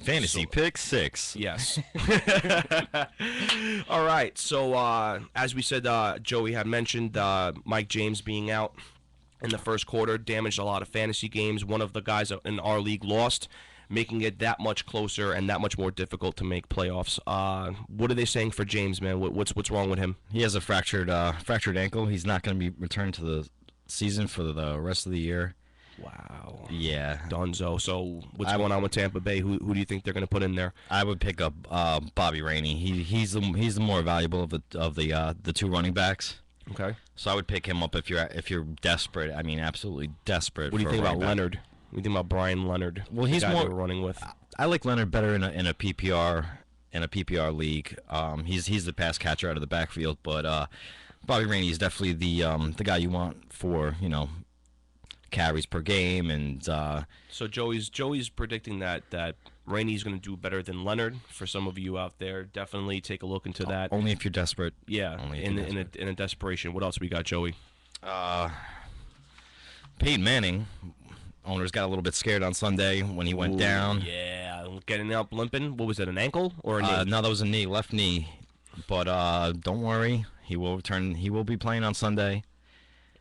Fantasy pick 6. Yes. All right. So as we said, Joey had mentioned Mike James being out in the first quarter damaged a lot of fantasy games. One of the guys in our league lost, making it that much closer and that much more difficult to make playoffs. What are they saying for James, man? What's wrong with him? He has a fractured ankle. He's not going to be returned to the season for the rest of the year. Wow. Yeah. Dunzo. So what's going on with Tampa Bay? Who do you think they're going to put in there? I would pick up Bobby Rainey. He's the more valuable of the two running backs. Okay. So I would pick him up if you're desperate. I mean, absolutely desperate. What do you think about back. Leonard? What do you think about Brian Leonard? Well, he's the guy more they were running with. I like Leonard better in a PPR league. He's the pass catcher out of the backfield, but Bobby Rainey is definitely the guy you want for carries per game and. So Joey's predicting that Rainey's going to do better than Leonard. For some of you out there, definitely take a look into that. Only if you're desperate. Yeah, in a desperation. What else we got, Joey? Peyton Manning. Owners got a little bit scared on Sunday when he went down. Yeah, getting up limping. What was it, an ankle or a knee? No, that was a knee, left knee. But don't worry, he will return. He will be playing on Sunday.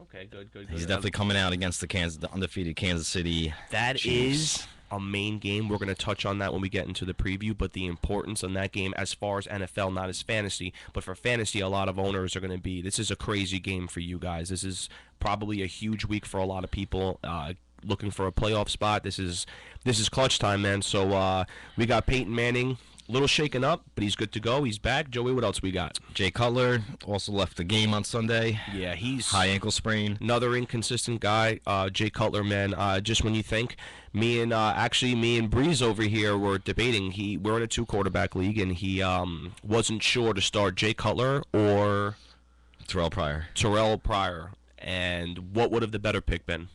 Okay, good. He's definitely coming out against the undefeated Kansas City. That Chiefs. is a main game. We're going to touch on that when we get into the preview, but the importance on that game as far as NFL, not as fantasy, but for fantasy, a lot of owners are going to be, this is a crazy game for you guys. This is probably a huge week for a lot of people looking for a playoff spot. This is clutch time, man. So we got Peyton Manning, a little shaken up, but he's good to go. He's back. Joey, what else we got? Jay Cutler also left the game on Sunday. Yeah, he's high ankle sprain. Another inconsistent guy. Jay Cutler, man. Just when you think, me and Breeze over here were debating. We're in a 2-quarterback league, and he wasn't sure to start Jay Cutler or Terrell Pryor. And what would have the better pick been?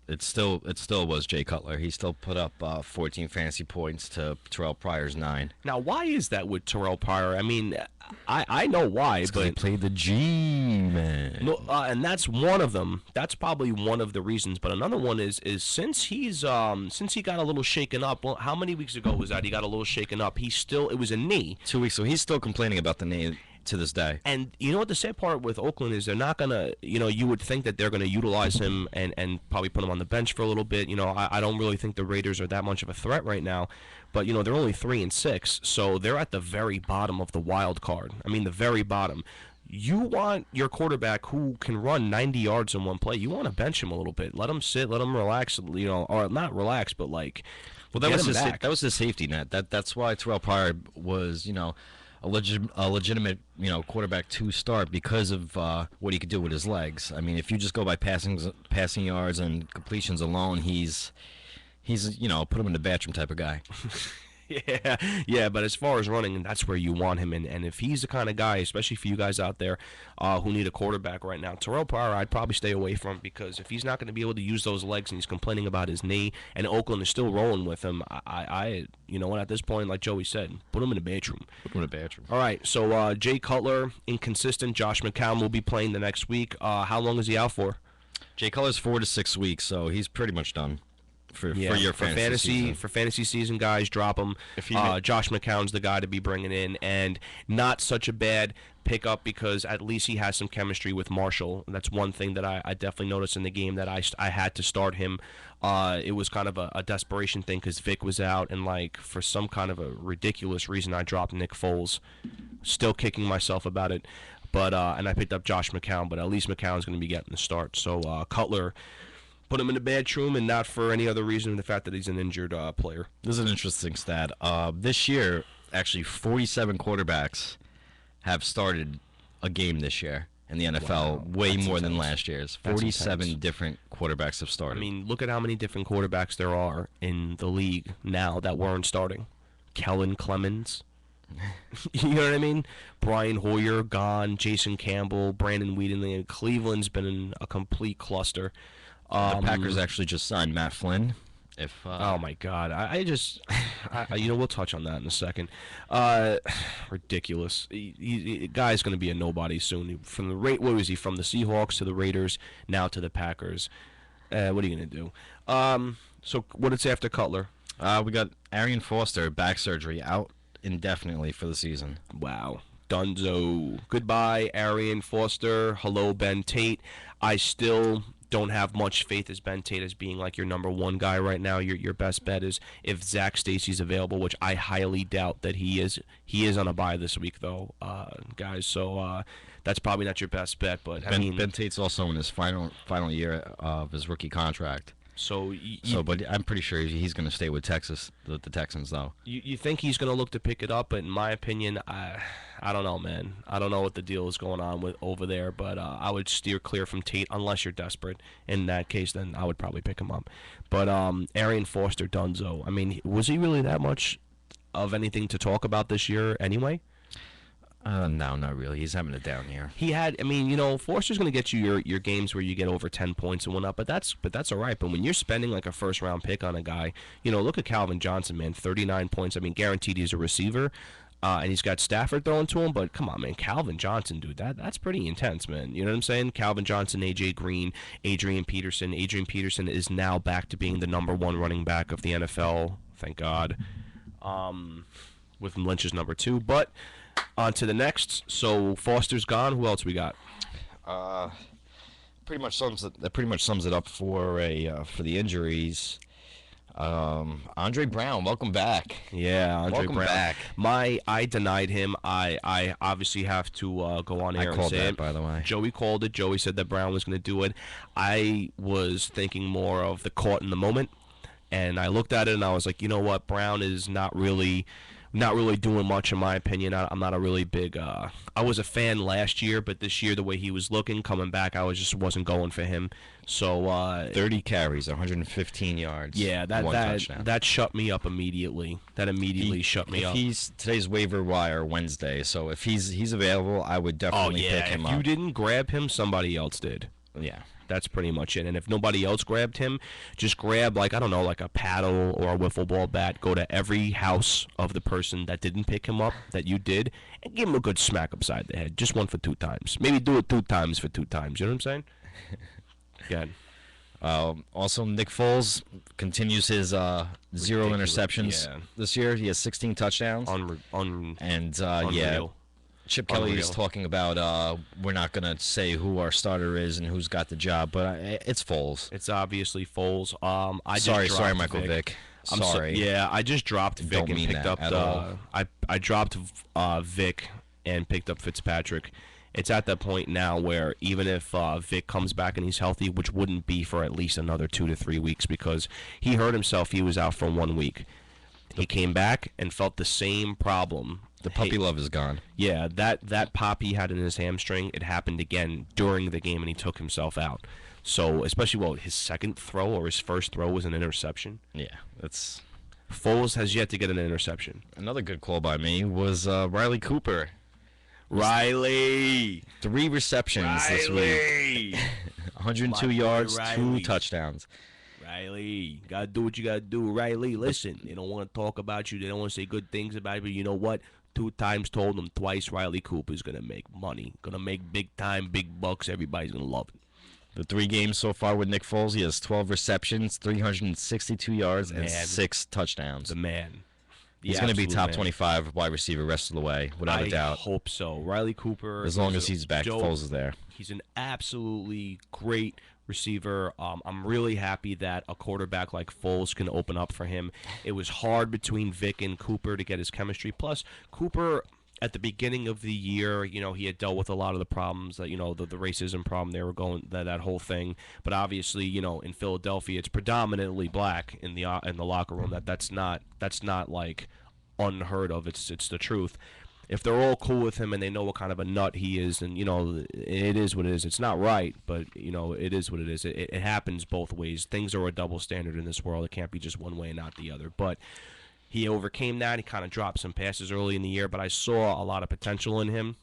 It still was Jay Cutler. He still put up 14 fantasy points to Terrell Pryor's 9. Now, why is that with Terrell Pryor? I mean, I know why, but he played the G-man. No, and that's one of them. That's probably one of the reasons. But another one is since he got a little shaken up. Well, how many weeks ago was that? He got a little shaken up. It was a knee. 2 weeks. So he's still complaining about the knee to this day. And you know what the sad part with Oakland is, they're not gonna, you would think that they're gonna utilize him and probably put him on the bench for a little bit. I don't really think the Raiders are that much of a threat right now, but they're only 3-6, so they're at the very bottom of the wild card. I mean, the very bottom. You want your quarterback who can run 90 yards in one play. You want to bench him a little bit. Let him sit. Let him relax. Or not relax, but like. Well, that was his safety net. That's why Terrell Pryor was a legitimate quarterback to start because of what he could do with his legs. I mean, if you just go by passing yards and completions alone, he's put him in the bathroom type of guy. Yeah, but as far as running, that's where you want him. And if he's the kind of guy, especially for you guys out there who need a quarterback right now, Terrell Pryor, I'd probably stay away from, because if he's not going to be able to use those legs and he's complaining about his knee, and Oakland is still rolling with him, I at this point, like Joey said, put him in the bedroom. All right, so Jay Cutler, inconsistent. Josh McCown will be playing the next week. How long is he out for? Jay Cutler's 4 to 6 weeks, so he's pretty much done. For your fantasy season, guys, drop him. Josh McCown's the guy to be bringing in, and not such a bad pickup because at least he has some chemistry with Marshall. That's one thing that I definitely noticed in the game, that I had to start him. It was kind of a desperation thing because Vic was out, and like for some kind of a ridiculous reason, I dropped Nick Foles. Still kicking myself about it, but and I picked up Josh McCown, but at least McCown's going to be getting the start. So Cutler, put him in the bedroom, and not for any other reason than the fact that he's an injured player. This is an interesting stat. This year, actually, 47 quarterbacks have started a game this year in the NFL, Wow, way that's more intense. than last year's. That's 47 intense. different quarterbacks have started. I mean, look at how many different quarterbacks there are in the league now that weren't starting. Kellen Clemens. You know what I mean? Brian Hoyer gone, Jason Campbell, Brandon Whedon. Cleveland's been in a complete cluster. The Packers actually just signed Matt Flynn. Oh my God! We'll touch on that in a second. Ridiculous. Guy's going to be a nobody soon. From the what was he? From the Seahawks to the Raiders, now to the Packers. What are you going to do? So what it's after Cutler? We got Arian Foster, back surgery, out indefinitely for the season. Wow. Dunzo. Goodbye, Arian Foster. Hello, Ben Tate. I still don't have much faith as Ben Tate as being like your number one guy right now. Your best bet is if Zach Stacy's available, which I highly doubt that he is. He is on a bye this week though, guys. So that's probably not your best bet. But I mean, Ben Tate's also in his final year of his rookie contract. So, but I'm pretty sure he's going to stay with Texas, the Texans, though. You think he's going to look to pick it up? But in my opinion, I don't know, man. I don't know what the deal is going on with over there. But I would steer clear from Tate unless you're desperate. In that case, then I would probably pick him up. But Arian Foster, Dunzo. I mean, was he really that much of anything to talk about this year anyway? No, not really. He's having a down year. He had, I mean, you know, Forster's going to get you your games where you get over 10 points and whatnot, but that's all right. But when you're spending like a first round pick on a guy, you know, look at Calvin Johnson, man, 39 points. I mean, guaranteed he's a receiver, and he's got Stafford throwing to him. But come on, man, Calvin Johnson, dude, that's pretty intense, man. You know what I'm saying? Calvin Johnson, AJ Green, Adrian Peterson. Adrian Peterson is now back to being the number one running back of the NFL. Thank God. With Lynch's number 2, but. On to the next. So Foster's gone. Who else we got? Pretty much sums it up for the injuries. Andre Brown, welcome back. Yeah, Andre welcome Brown. back. I denied him. I obviously have to go on air and say it. By the way. Joey called it. Joey said that Brown was going to do it. I was thinking more of the caught in the moment, and I looked at it and I was like, you know what, Brown is not really doing much in my opinion. I'm not a really big I was a fan last year, but this year the way he was looking coming back, I wasn't going for him. So 30 carries, 115 yards. Yeah, that shut me up immediately. That immediately shut me up. Today's waiver wire Wednesday, so if he's available, I would definitely pick him up. If you didn't grab him, somebody else did. Yeah. That's pretty much it. And if nobody else grabbed him, just grab, like, I don't know, like a paddle or a wiffle ball bat. Go to every house of the person that didn't pick him up, that you did, and give him a good smack upside the head. Just one for 2 times. Maybe do it 2 times for 2 times. You know what I'm saying? Yeah. Also, Nick Foles continues his 0 interceptions this year. He has 16 touchdowns. Unreal. Chip Kelly is talking about we're not going to say who our starter is and who's got the job, but it's Foles. It's obviously Foles. Sorry, Michael Vick. Sorry. I just dropped Vick and picked up I dropped Vick and picked up Fitzpatrick. It's at that point now where even if Vick comes back and he's healthy, which wouldn't be for at least another 2 to 3 weeks because he hurt himself. He was out for 1 week. He came back and felt the same problem. The puppy love is gone. Yeah, that pop he had in his hamstring, it happened again during the game, and he took himself out. So, especially, his second throw or his first throw was an interception? Yeah, that's... Foles has yet to get an interception. Another good call by me was Riley Cooper. Riley! 3 receptions this week. 102 yards, 2 touchdowns. Riley, gotta do what you gotta do. Riley, listen, they don't want to talk about you. They don't want to say good things about you, but you know what? 2 times told them twice Riley Cooper's going to make money. Going to make big time, big bucks. Everybody's going to love it. The 3 games so far with Nick Foles, he has 12 receptions, 362 yards, and 6 touchdowns. The man. He's going to be top 25 wide receiver rest of the way, without a doubt. I hope so. Riley Cooper. As long as he's back, Foles is there. He's an absolutely great receiver. I'm really happy that a quarterback like Foles can open up for him. It was hard between Vick and Cooper to get his chemistry. Plus, Cooper, at the beginning of the year, you know, he had dealt with a lot of the problems that, you know, the racism problem they were going, that whole thing. But obviously, you know, in Philadelphia, it's predominantly black in the locker room. That's not like unheard of. It's the truth. If they're all cool with him and they know what kind of a nut he is, and, you know, it is what it is. It's not right, but, you know, it is what it is. It happens both ways. Things are a double standard in this world. It can't be just one way and not the other. But he overcame that. He kind of dropped some passes early in the year, but I saw a lot of potential in him.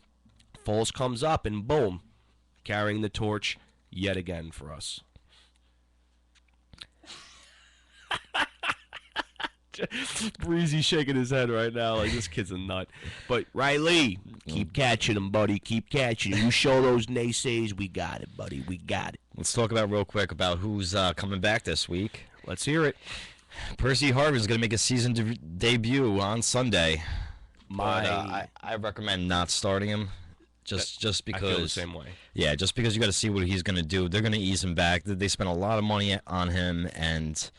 Foles comes up, and boom, carrying the torch yet again for us. Breezy shaking his head right now like this kid's a nut. But Riley, keep catching him, buddy. Keep catching him. You show those naysays, we got it, buddy. We got it. Let's talk about real quick about who's coming back this week. Let's hear it. Percy Harvin's going to make a season debut on Sunday. My, I recommend not starting him, just I feel the because. same way. Yeah, just because you got to see what he's going to do. They're going to ease him back. They spent a lot of money on him, and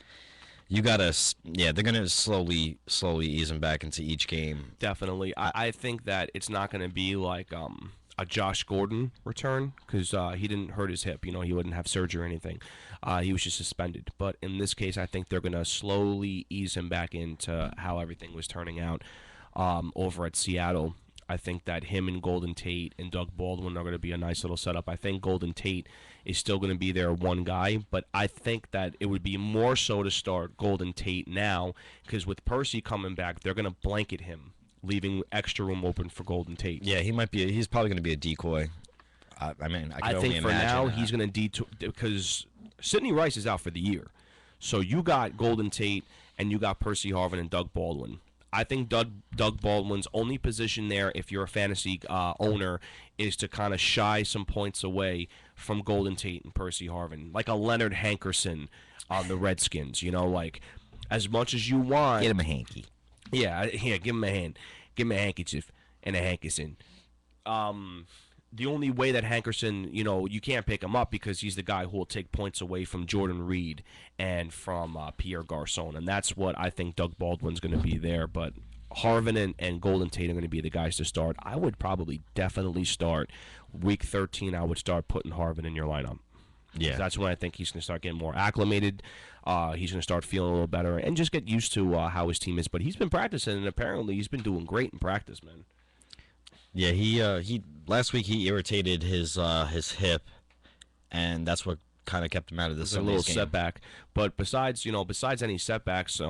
you got to. Yeah, they're going to slowly ease him back into each game. Definitely. I think that it's not going to be like a Josh Gordon return because he didn't hurt his hip. You know, he wouldn't have surgery or anything. He was just suspended. But in this case, I think they're going to slowly ease him back into how everything was turning out over at Seattle. I think that him and Golden Tate and Doug Baldwin are going to be a nice little setup. I think Golden Tate is still going to be their one guy, but I think that it would be more so to start Golden Tate now because with Percy coming back, they're going to blanket him, leaving extra room open for Golden Tate. Yeah, he might be. He's probably going to be a decoy. I mean, I think only for now that. he's going to detour because Sidney Rice is out for the year. So you got Golden Tate and you got Percy Harvin and Doug Baldwin. I think Doug Baldwin's only position there, if you're a fantasy owner, is to kind of shy some points away from Golden Tate and Percy Harvin, like a Leonard Hankerson on the Redskins. You know, like as much as you want, Get him a hanky. yeah, give him a hand, give him a handkerchief and a Hankerson. The only way that Hankerson, you know, you can't pick him up because he's the guy who will take points away from Jordan Reed and from Pierre Garcon, and that's what I think Doug Baldwin's going to be there. But Harvin and Golden Tate are going to be the guys to start. I would probably definitely start Week 13. I would start putting Harvin in your lineup. Yeah, That's when I think he's going to start getting more acclimated. He's going to start feeling a little better and just get used to how his team is. But he's been practicing, and apparently he's been doing great in practice, man. Yeah, he last week he irritated his hip, and that's what kind of kept him out of this A little game. setback. But besides any setbacks,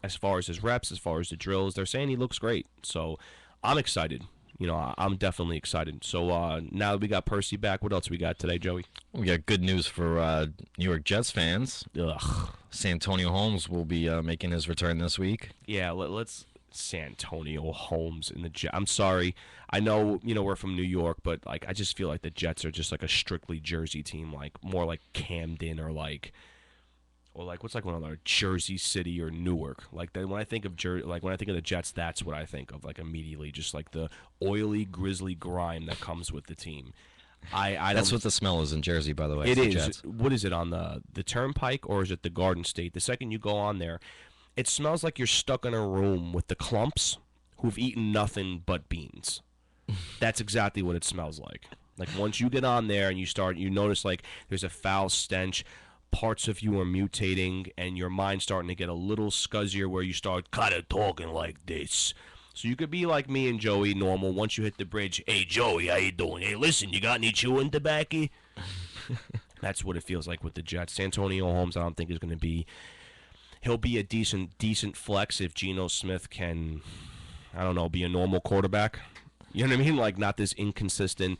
as far as his reps, as far as the drills, they're saying he looks great. So I'm excited. You know, I'm definitely excited. So now that we got Percy back, what else we got today, Joey? We got good news for New York Jets fans. Ugh. Santonio Holmes will be making his return this week. Yeah, let's Santonio Holmes in the Jets. I'm sorry. I know, we're from New York, but like I just feel like the Jets are just like a strictly Jersey team, like more like Camden or what's like one of our Jersey City or Newark. Like when I think of when I think of the Jets, that's what I think of like immediately, just like the oily, grisly grime that comes with the team. That's what the smell is in Jersey, by the way. It is. Jets. What is it on the Turnpike or is it the Garden State? The second you go on there, it smells like you're stuck in a room with the clumps who've eaten nothing but beans. That's exactly what it smells like. Like once you get on there and you notice like there's a foul stench, parts of you are mutating, and your mind's starting to get a little scuzzier where you start kind of talking like this. So you could be like me and Joey normal. Once you hit the bridge, hey Joey, how you doing? Hey, listen, you got any chewing tobacco? That's what it feels like with the Jets. Santonio Holmes, I don't think is going to be. He'll be a decent flex if Geno Smith can, I don't know, be a normal quarterback. You know what I mean? Like not this inconsistent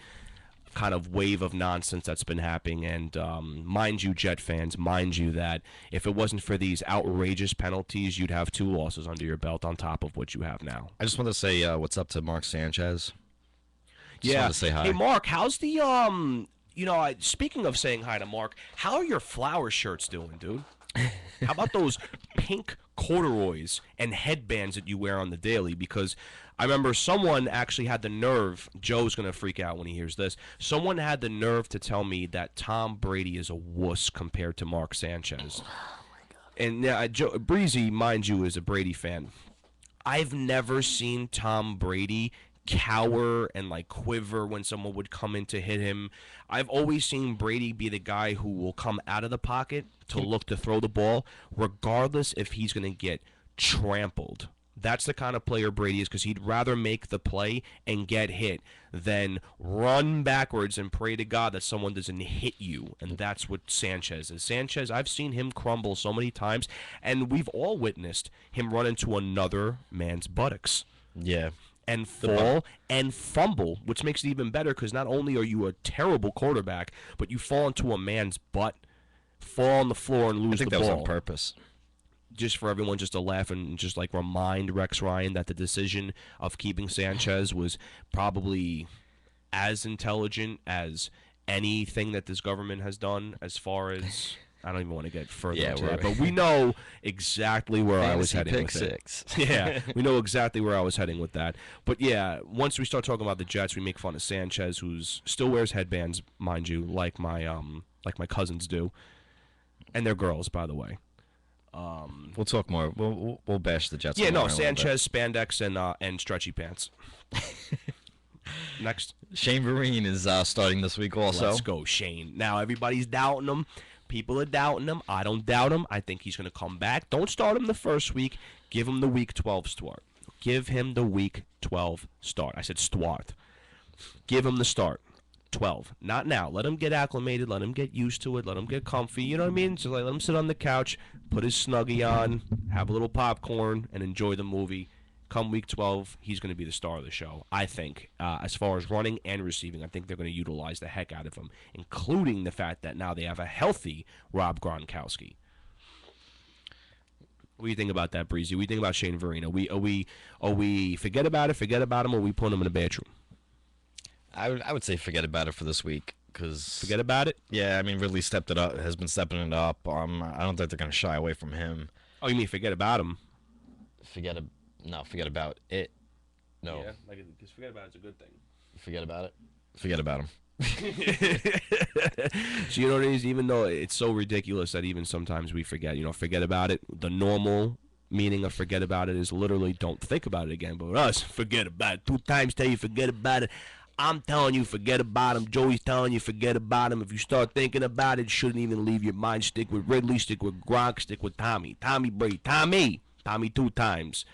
kind of wave of nonsense that's been happening. And mind you, Jet fans, mind you that if it wasn't for these outrageous penalties, you'd have 2 losses under your belt on top of what you have now. I just want to say what's up to Mark Sanchez. Just Yeah. wanted to say hi. Hey, Mark, how's the speaking of saying hi to Mark, how are your flower shirts doing, dude? How about those pink corduroys and headbands that you wear on the daily? Because I remember someone actually had the nerve, Joe's going to freak out when he hears this, someone had the nerve to tell me that Tom Brady is a wuss compared to Mark Sanchez. And Joe, Breezy, mind you, is a Brady fan. I've never seen Tom Brady cower and like quiver when someone would come in to hit him. I've always seen Brady be the guy who will come out of the pocket to look to throw the ball, regardless if he's going to get trampled. That's the kind of player Brady is, because he'd rather make the play and get hit than run backwards and pray to God that someone doesn't hit you. And that's what Sanchez is. Sanchez, I've seen him crumble so many times, and we've all witnessed him run into another man's buttocks. Yeah. And fall and fumble, which makes it even better because not only are you a terrible quarterback, but you fall into a man's butt, fall on the floor, and lose I think the that ball. was on purpose. Just for everyone just to laugh and just like remind Rex Ryan that the decision of keeping Sanchez was probably as intelligent as anything that this government has done as far as I don't even want to get further Yeah, into we're- that. But we know exactly where I was Fantasy heading pick with it. 6. Yeah, we know exactly where I was heading with that. But yeah, once we start talking about the Jets, we make fun of Sanchez, who's still wears headbands, mind you, like my cousins do, and they're girls, by the way. We'll talk more. We'll bash the Jets. Yeah, more no, in a little bit. Sanchez, spandex, and stretchy pants. Next. Shane Vereen is starting this week also. Let's go, Shane. Now, everybody's doubting him. People are doubting him. I don't doubt him. I think he's going to come back. Don't start him the first week. Give him the Week 12 start. Give him the Week 12 start. I said start. Give him the start. 12. Not now. Let him get acclimated. Let him get used to it. Let him get comfy. You know what I mean? Just like, let him sit on the couch, put his Snuggie on, have a little popcorn, and enjoy the movie. Come Week 12, he's going to be the star of the show, I think. As far as running and receiving, I think they're going to utilize the heck out of him, including the fact that now they have a healthy Rob Gronkowski. What do you think about that, Breezy? What do you think about Shane Vereen? Are we forget about him, or are we putting him in a bathroom? I would say forget about it for this week because Forget about it? Yeah, I mean Ridley has been stepping it up. I don't think they're going to shy away from him. Oh, you mean forget about him? Forget about it. No, Yeah, because forget about it's a good thing. forget about it. Forget about him. So you know what it is? Even though it's so ridiculous that even sometimes we forget, forget about it. The normal meaning of forget about it is literally don't think about it again. But with us, forget about it. 2 times tell you forget about it. I'm telling you forget about him. Joey's telling you forget about him. If you start thinking about it, shouldn't even leave your mind. Stick with Ridley, stick with Gronk, stick with Tommy. Tommy Brady. Tommy 2 times.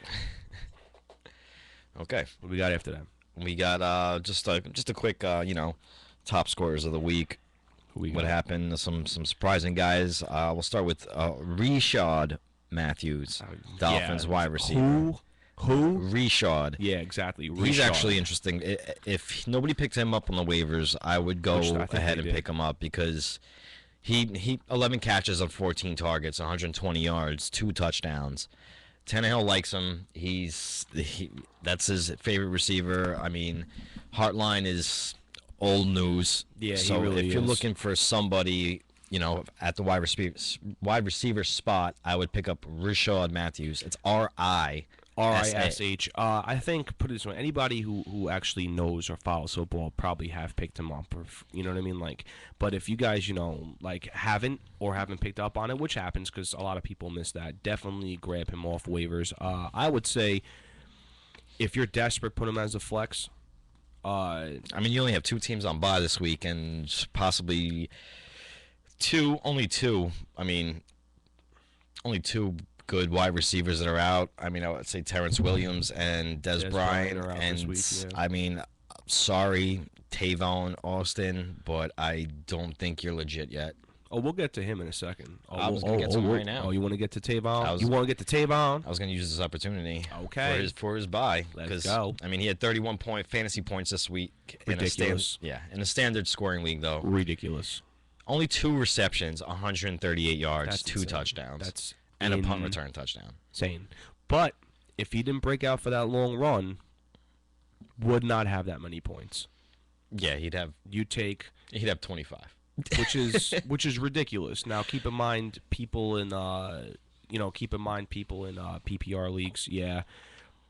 Okay, What we got after that? we got just a quick top scorers of the week. Who we What got? happened? Some surprising guys. We'll start with Reshad Matthews, Dolphins Yeah. wide receiver. Who? Reshad. Yeah, exactly. He's Rashad. actually interesting. If nobody picked him up on the waivers, I would go Which I think ahead they and did. pick him up because he 11 catches on 14 targets, 120 yards, 2 touchdowns. Tannehill likes him. That's his favorite receiver. I mean, Hartline is old news. Yeah, he so really if you're is. looking for somebody, at the wide receiver spot, I would pick up Reshad Matthews. It's RISH. RISH. I think, put it this way, anybody who actually knows or follows football probably have picked him up. Or, you know what I mean? But if you guys, haven't picked up on it, which happens because a lot of people miss that, definitely grab him off waivers. I would say if you're desperate, put him as a flex. I mean, you only have 2 teams on bye this week, and possibly only two. I mean, only 2 good wide receivers that are out. I mean, I would say Terrence Williams and Des Bryant are out and this week, yeah. I mean, sorry, Tavon Austin, but I don't think you're legit yet. Oh, we'll get to him in a second. I was gonna get to him right now. Oh, you want to get to Tavon? I was- You want to get to Tavon? I was going to use this opportunity Okay. for his bye. Let's 'cause, go. I mean, he had 31 fantasy points this week. Ridiculous. In a standard scoring league, though. Ridiculous. Only 2 receptions, 138 yards, That's 2 insane. touchdowns. That's and a punt return touchdown. insane. But if he didn't break out for that long run, would not have that many points. Yeah, he'd have You take, 25. which is ridiculous. Now keep in mind people in PPR leagues. Yeah,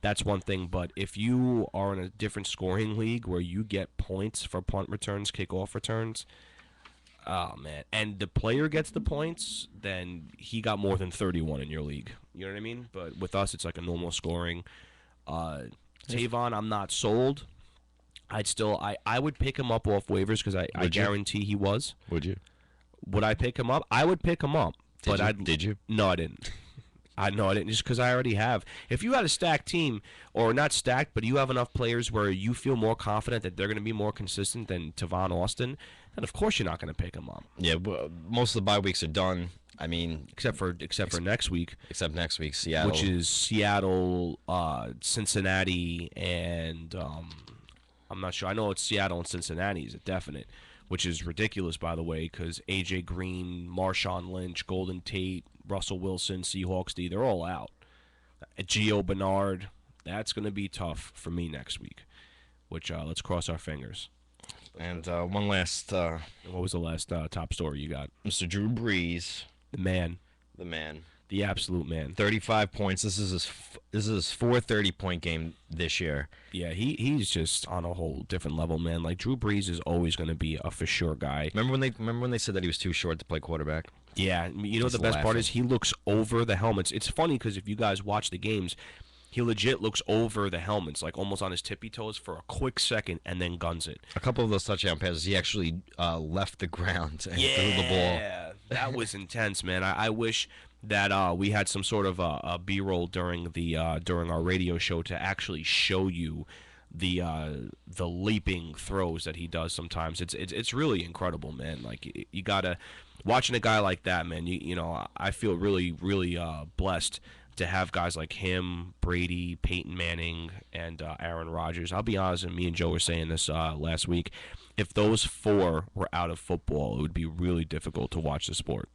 that's one thing. But if you are in a different scoring league where you get points for punt returns, kickoff returns. Oh, man. And the player gets the points, then he got more than 31 in your league. You know what I mean? But with us, it's like a normal scoring. Tavon, I'm not sold. I would pick him up off waivers because I Would you? guarantee he was. Would you? Would I pick him up? I would pick him up. Did you? No, I didn't. I didn't, just because I already have. If you had a stacked team, or not stacked, but you have enough players where you feel more confident that they're going to be more consistent than Tavon Austin, then of course you're not going to pick him up. Yeah, most of the bye weeks are done. I mean, Except for next week, except next week, Seattle. which is Seattle, Cincinnati, and I'm not sure. I know it's Seattle and Cincinnati is a definite, which is ridiculous, by the way, because A.J. Green, Marshawn Lynch, Golden Tate, Russell Wilson, Seahawks D, they're all out. Gio Bernard, that's going to be tough for me next week, which let's cross our fingers. And one last, What was the last top story you got? Mr. Drew Brees, The man, the man, the absolute man. 35 points. This is his fourth 30-point game this year. Yeah, he's just on a whole different level, man. Like Drew Brees is always going to be a for sure guy. Remember when they said that he was too short to play quarterback? Yeah, you know Just the best part laughing. is he looks over the helmets. It's funny because if you guys watch the games, he legit looks over the helmets, like almost on his tippy toes for a quick second, and then guns it. A couple of those touchdown passes, he actually left the ground and threw the ball. Yeah, that was intense, man. I wish that we had some sort of a B-roll during during our radio show to actually show you the leaping throws that he does sometimes. It's really incredible, man. Like you gotta watching a guy like that, man. You know I feel really blessed to have guys like him, Brady, Peyton Manning, and Aaron Rodgers. I'll be honest, and me and Joe were saying this last week. If those four were out of football, it would be really difficult to watch the sport.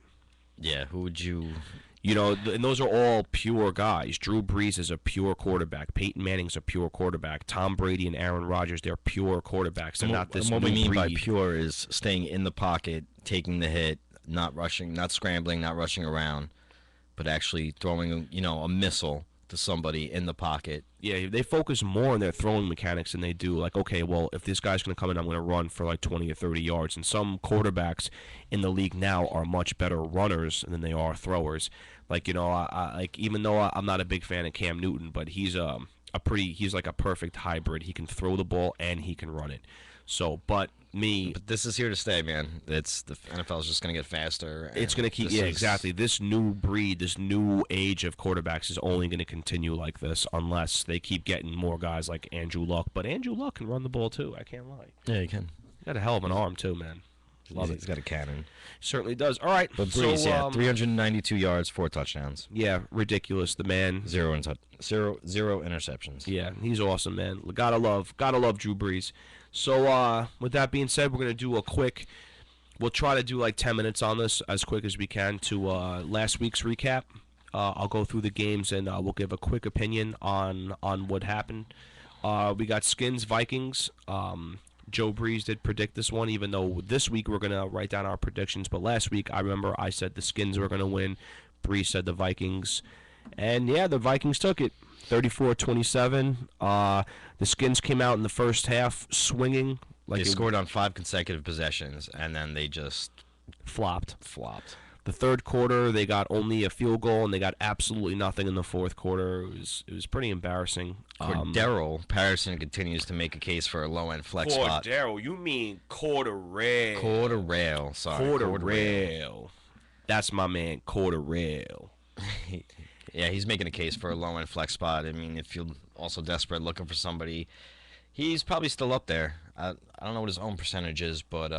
Yeah, who would you? You know, and those are all pure guys. Drew Brees is a pure quarterback. Peyton Manning's a pure quarterback. Tom Brady and Aaron Rodgers, they're pure quarterbacks. They're not this And what we new mean by breed. pure is staying in the pocket, taking the hit, not rushing, not scrambling, not rushing around, but actually throwing, a missile to somebody in the pocket. Yeah, they focus more on their throwing mechanics than they do. Like, okay, well, if this guy's going to come in, I'm going to run for like 20 or 30 yards. And some quarterbacks in the league now are much better runners than they are throwers. Like, like even though I'm not a big fan of Cam Newton, but he's he's like a perfect hybrid. He can throw the ball and he can run it. So, but This is here to stay, man. It's the NFL is just going to get faster. it's going to keep, exactly. This new breed, this new age of quarterbacks is only going to continue like this unless they keep getting more guys like Andrew Luck. But Andrew Luck can run the ball too. I can't lie. Yeah, you can. He got a hell of an arm too, man. Love it. He's got a cannon. Certainly does. All right. But Breeze, so, 392 yards, 4 touchdowns, yeah, ridiculous. The man. zero interceptions. Yeah, he's awesome, man. Gotta love Drew Brees. So, with that being said, we're gonna do we'll try to do like 10 minutes on this as quick as we can to last week's recap. I'll go through the games and we'll give a quick opinion on what happened. We got Skins Vikings. Joe Brees did predict this one, even though this week we're gonna write down our predictions. But last week, I remember I said the Skins were gonna win. Brees said the Vikings, and yeah, the Vikings took it, 34-27. The Skins came out in the first half swinging like They scored on 5 consecutive possessions, and then they just flopped. flopped. The third quarter, they got only a field goal, and they got absolutely nothing in the fourth quarter. It was pretty embarrassing. Cordero Patterson continues to make a case for a low-end flex spot. Cordero, you mean Cordero? Cordero, sorry. Cordero. Cordero. That's my man, Cordero. Yeah, he's making a case for a low-end flex spot. I mean, if you're also desperate looking for somebody, he's probably still up there. I don't know what his own percentage is, but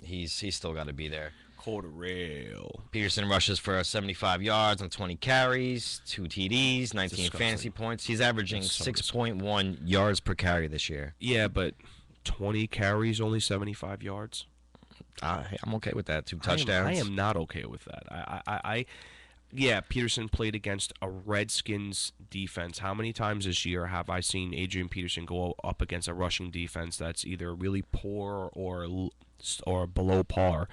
he's still got to be there. Cordero. Peterson rushes for 75 yards on 20 carries, 2 TDs, 19 Disgusting. fantasy points. He's averaging That's so 6.1 yards per carry this year. Yeah, but 20 carries, only 75 yards. I'm okay with that. 2 touchdowns. I am not okay with that. Yeah, Peterson played against a Redskins defense. How many times this year have I seen Adrian Peterson go up against a rushing defense that's either really poor or below par,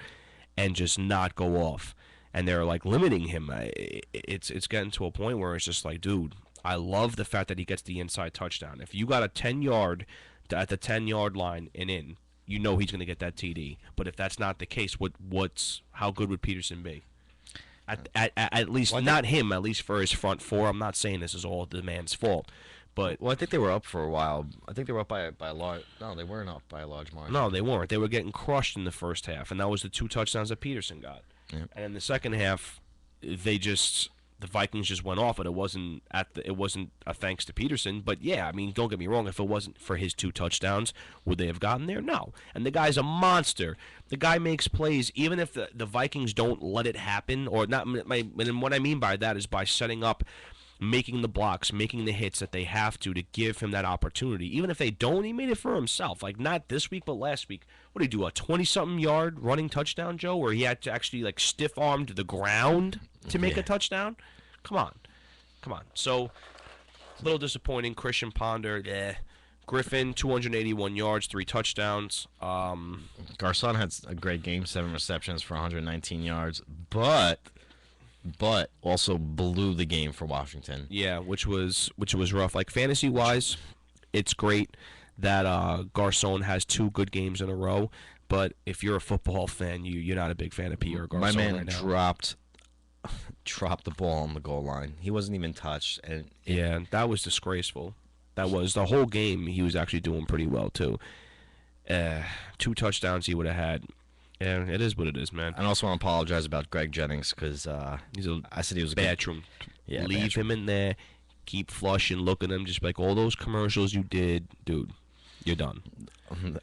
and just not go off? And they're like limiting him. It's getting to a point where it's just like, dude, I love the fact that he gets the inside touchdown. If you got a 10-yard at the 10-yard line and in, you know he's going to get that TD. But if that's not the case, how good would Peterson be? At least, not him, at least for his front four. I'm not saying this is all the man's fault. But Well, I think they were up for a while. I think they were up by a large. No, they weren't up by a large margin. no, they weren't. They were getting crushed in the first half, and that was the 2 touchdowns that Peterson got. Yep. And in the second half, the Vikings just went off, and it wasn't a thanks to Peterson. But yeah, I mean, don't get me wrong. If it wasn't for his 2 touchdowns, would they have gotten there? No. And the guy's a monster. The guy makes plays, even if the Vikings don't let it happen, or not. And what I mean by that is by setting up, making the blocks, making the hits that they have to give him that opportunity. Even if they don't, he made it for himself. Like, not this week, but last week. What did he do, a 20-something yard running touchdown, Joe, where he had to actually, like, stiff-armed the ground to make a touchdown? Come on. So, a little disappointing. Christian Ponder, Griffin, 281 yards, 3 touchdowns. Garcon had a great game, 7 receptions for 119 yards, but also blew the game for Washington. Yeah, which was rough. Like fantasy wise, it's great that Garcon has 2 good games in a row. But if you're a football fan, you're not a big fan of Pierre Garcon. My man right now. dropped the ball on the goal line. He wasn't even touched, and yeah, that was disgraceful. That was the whole game. He was actually doing pretty well too. 2 touchdowns he would have had. Yeah, it is what it is, man. I also want to apologize about Greg Jennings because I said he was a good bathroom. Yeah, leave him in there. Keep flushing. Look at him. Just like all those commercials you did, dude. You're done.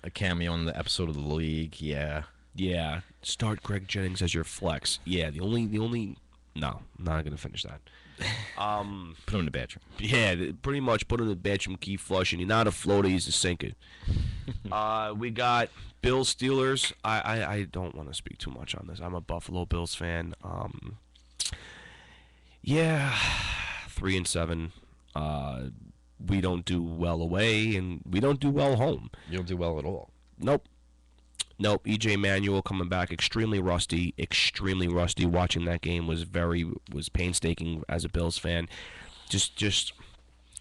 A cameo in the episode of the league. Yeah. Yeah. Start Greg Jennings as your flex. Yeah. The only. No, I'm not gonna finish that. Put him in the bathroom. Yeah, pretty much put him in the bathroom, keep flushing. He's not a floater, he's a sinker. We got Bills Steelers. I don't want to speak too much on this. I'm a Buffalo Bills fan. Yeah, 3-7. We don't do well away, and we don't do well home. You don't do well at all. Nope. EJ Manuel coming back extremely rusty. Watching that game was painstaking as a Bills fan. Just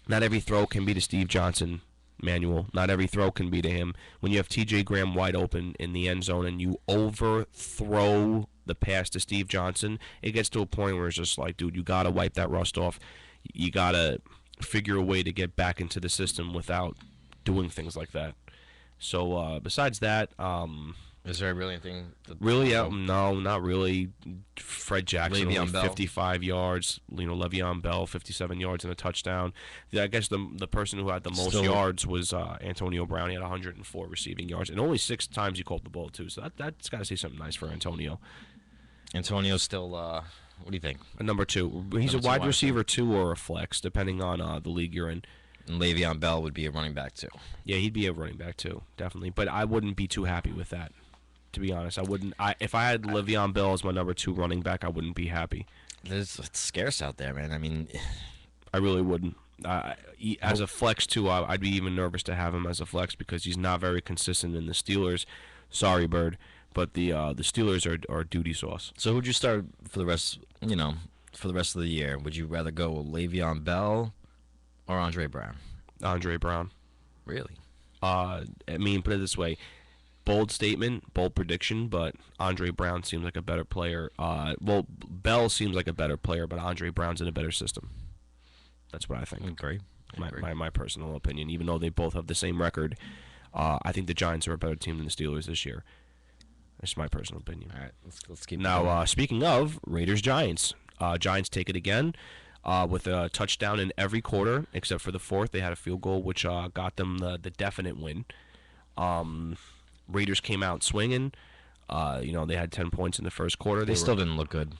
not every throw can be to Steve Johnson, Manuel. Not every throw can be to him. When you have TJ Graham wide open in the end zone and you overthrow the pass to Steve Johnson, it gets to a point where it's just like, dude, you got to wipe that rust off. You got to figure a way to get back into the system without doing things like that. So besides that, is there really anything? No, not really. Fred Jackson, Le'Veon only Bell. 55 yards. Le'Veon Bell, 57 yards and a touchdown. I guess the person who had the most yards was Antonio Brown. He had 104 receiving yards, and only 6 times he caught the ball too. So that's got to say something nice for Antonio. Antonio's still. What do you think? A number 2. He's a wide receiver 2 or a flex, depending on the league you're in. And Le'Veon Bell would be a running back too. Yeah, he'd be a running back too, definitely. But I wouldn't be too happy with that, to be honest. I wouldn't. If I had Le'Veon Bell as my number 2 running back, I wouldn't be happy. It's scarce out there, man. I mean, I really wouldn't. As a flex too, I'd be even nervous to have him as a flex because he's not very consistent in the Steelers. Sorry, Bird, but the Steelers are duty sauce. So who'd you start for the rest? For the rest of the year, would you rather go with Le'Veon Bell or Andre Brown? Andre Brown. Really? I mean, put it this way. Bold statement, bold prediction, but Andre Brown seems like a better player. Well, Bell seems like a better player, but Andre Brown's in a better system. That's what I think. Agree. My personal opinion. Even though they both have the same record, I think the Giants are a better team than the Steelers this year. That's my personal opinion. All right, let's keep now. Speaking of Raiders-Giants, Giants take it again. With a touchdown in every quarter except for the 4th. They had a field goal, which got them the definite win. Raiders came out swinging. They had 10 points in the first quarter. They still didn't look good.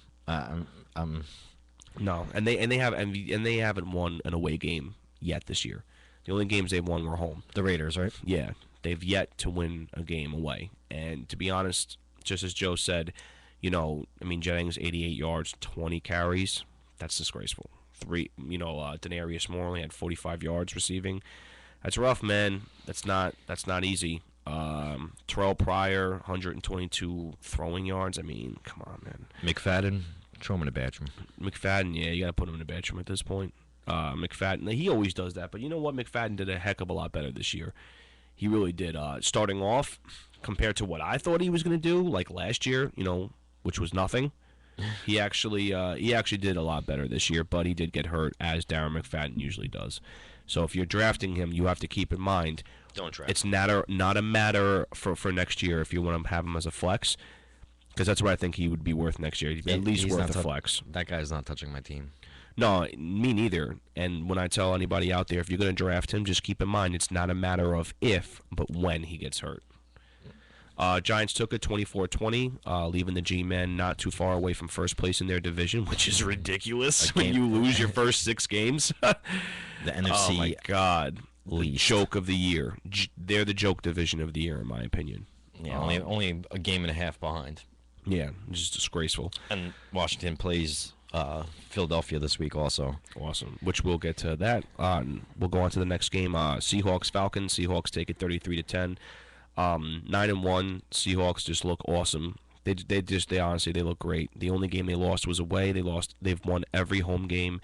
No, and they haven't won an away game yet this year. The only games they've won were home. The Raiders, right? Yeah, they've yet to win a game away. And to be honest, just as Joe said, Jennings 88 yards, 20 carries. That's disgraceful. Denarius Moore only had 45 yards receiving. That's rough, man. That's not easy. Terrell Pryor, 122 throwing yards. I mean, come on, man. McFadden, throw him in the bathroom. McFadden, yeah, you got to put him in the bathroom at this point. McFadden, he always does that, but you know what? McFadden did a heck of a lot better this year. He really did. Starting off, compared to what I thought he was going to do, like last year, which was nothing. He actually did a lot better this year, but he did get hurt, as Darren McFadden usually does. So if you're drafting him, you have to keep in mind don't draft. It's not a matter for next year if you want to have him as a flex, because that's what I think he would be worth next year. He'd be at least worth a flex. That guy's not touching my team. No, me neither. And when I tell anybody out there, if you're going to draft him, just keep in mind it's not a matter of if, but when he gets hurt. Giants took it 24-20, leaving the G-Men not too far away from first place in their division, which is ridiculous when you lose your first 6 games. The NFC. Oh, my God. Least. Joke of the year. They're the joke division of the year, in my opinion. Yeah, only a game and a half behind. Yeah, just disgraceful. And Washington plays Philadelphia this week also. Awesome. Which we'll get to that. We'll go on to the next game. Seahawks Falcons. Seahawks take it 33-10. 9-1. Seahawks just look awesome. They honestly they look great. The only game they lost was away. They've won every home game.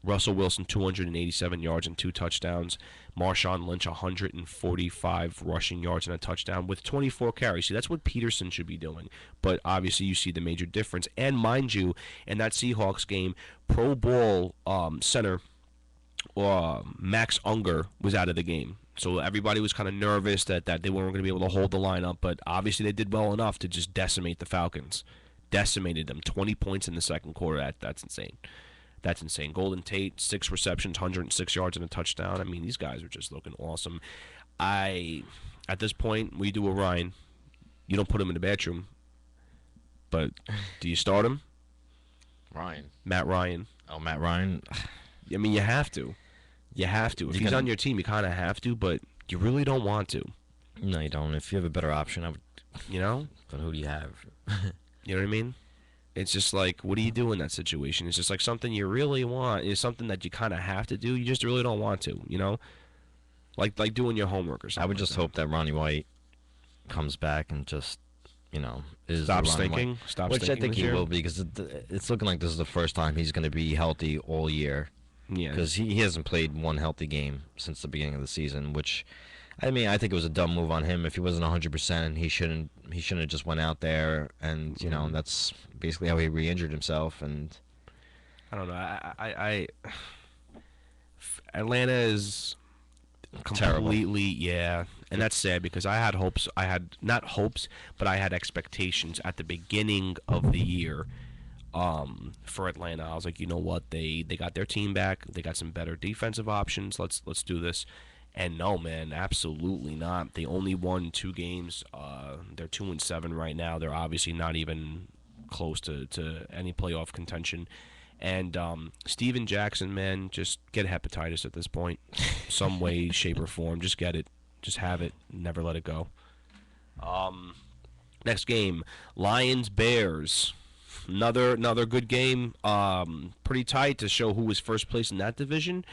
Russell Wilson 287 yards and 2 touchdowns. Marshawn Lynch 145 rushing yards and a touchdown with 24 carries. See, that's what Peterson should be doing. But obviously you see the major difference. And mind you, in that Seahawks game, Pro Bowl center Max Unger was out of the game. So everybody was kind of nervous that they weren't going to be able to hold the lineup. But obviously they did well enough to just decimate the Falcons. Decimated them. 20 points in the second quarter. That's insane. That's insane. Golden Tate, 6 receptions, 106 yards and a touchdown. I mean, these guys are just looking awesome. At this point, we do a Ryan. You don't put him in the bathroom. But do you start him? Ryan. Matt Ryan. Oh, Matt Ryan. I mean, you have to. You have to. If he's on your team, you kind of have to, but you really don't want to. No, you don't. If you have a better option, I would. You know? Then who do you have? You know what I mean? It's just like, what do you do in that situation? It's just like something you really want. It's something that you kind of have to do. You just really don't want to, you know? Like doing your homework or something. I would just hope that Ronnie White comes back and just, is Stop the Ronnie stinking. White. Stop Which stinking. I think he will be, because it's looking like this is the first time he's going to be healthy all year. Yeah. Because he hasn't played one healthy game since the beginning of the season, which, I mean, I think it was a dumb move on him. If he wasn't 100%, he shouldn't have just went out there, and that's basically how he re-injured himself. And I don't know. Atlanta is completely terrible. Yeah, and that's sad because I had hopes. I had not hopes, but I had expectations at the beginning of the year. For Atlanta, I was like, you know what? They got their team back. They got some better defensive options. Let's do this. And no, man, absolutely not. They only won 2 games. They're 2-7 right now. They're obviously not even close to any playoff contention. And Steven Jackson, man, just get hepatitis at this point, some way, shape, or form. Just get it. Just have it. Never let it go. Next game, Lions Bears. Another good game. Pretty tight to show who was first place in that division.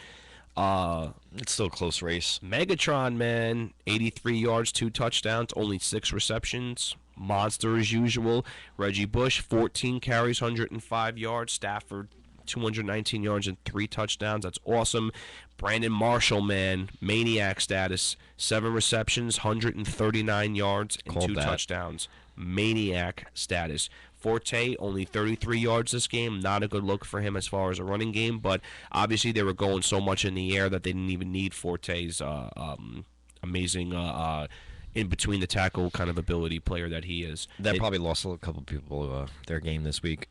It's still a close race. Megatron, man, 83 yards, 2 touchdowns, only 6 receptions. Monster as usual. Reggie Bush, 14 carries, 105 yards. Stafford, 219 yards and 3 touchdowns. That's awesome. Brandon Marshall, man, maniac status. 7 receptions, 139 yards and 2 touchdowns. Maniac status. Forte, only 33 yards this game. Not a good look for him as far as a running game, but obviously they were going so much in the air that they didn't even need Forte's amazing in between the tackle kind of ability player that he is. That probably lost a couple people their game this week.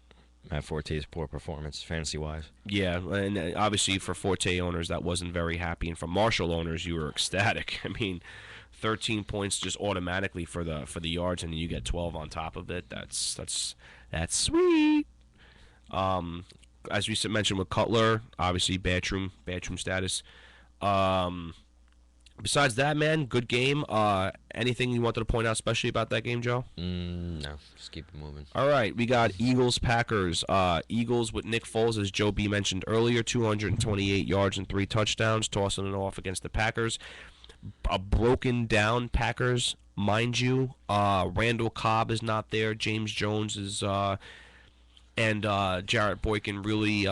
Matt Forte's poor performance, fantasy-wise. Yeah, and obviously for Forte owners, that wasn't very happy, and for Marshall owners, you were ecstatic. I mean, 13 points just automatically for the yards, and you get 12 on top of it. That's sweet. As we mentioned with Cutler, obviously Batchroom status. Besides that, man, good game. Anything you wanted to point out especially about that game, Joe? No, just keep it moving. All right, we got Eagles-Packers. Eagles with Nick Foles, as Joe B mentioned earlier, 228 yards and 3 touchdowns, tossing it off against the Packers. A broken down Packers, mind you. Randall Cobb is not there. James Jones is and Jarrett Boykin really.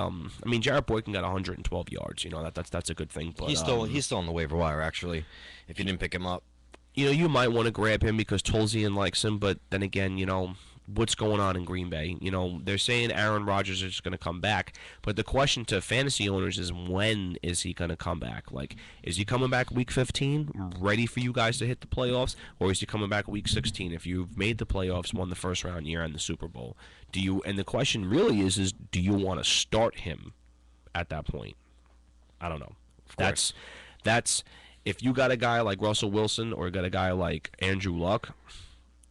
Jarrett Boykin got 112 yards. That's a good thing. But he's still on the waiver wire actually. If you didn't pick him up, you might want to grab him because Tolzien likes him. But then again, what's going on in Green Bay? They're saying Aaron Rodgers is going to come back, but the question to fantasy owners is when is he going to come back? Like, is he coming back week 15, ready for you guys to hit the playoffs, or is he coming back week 16 if you've made the playoffs, won the first round year and the Super Bowl? And the question really is do you want to start him at that point? I don't know. That's if you got a guy like Russell Wilson or got a guy like Andrew Luck,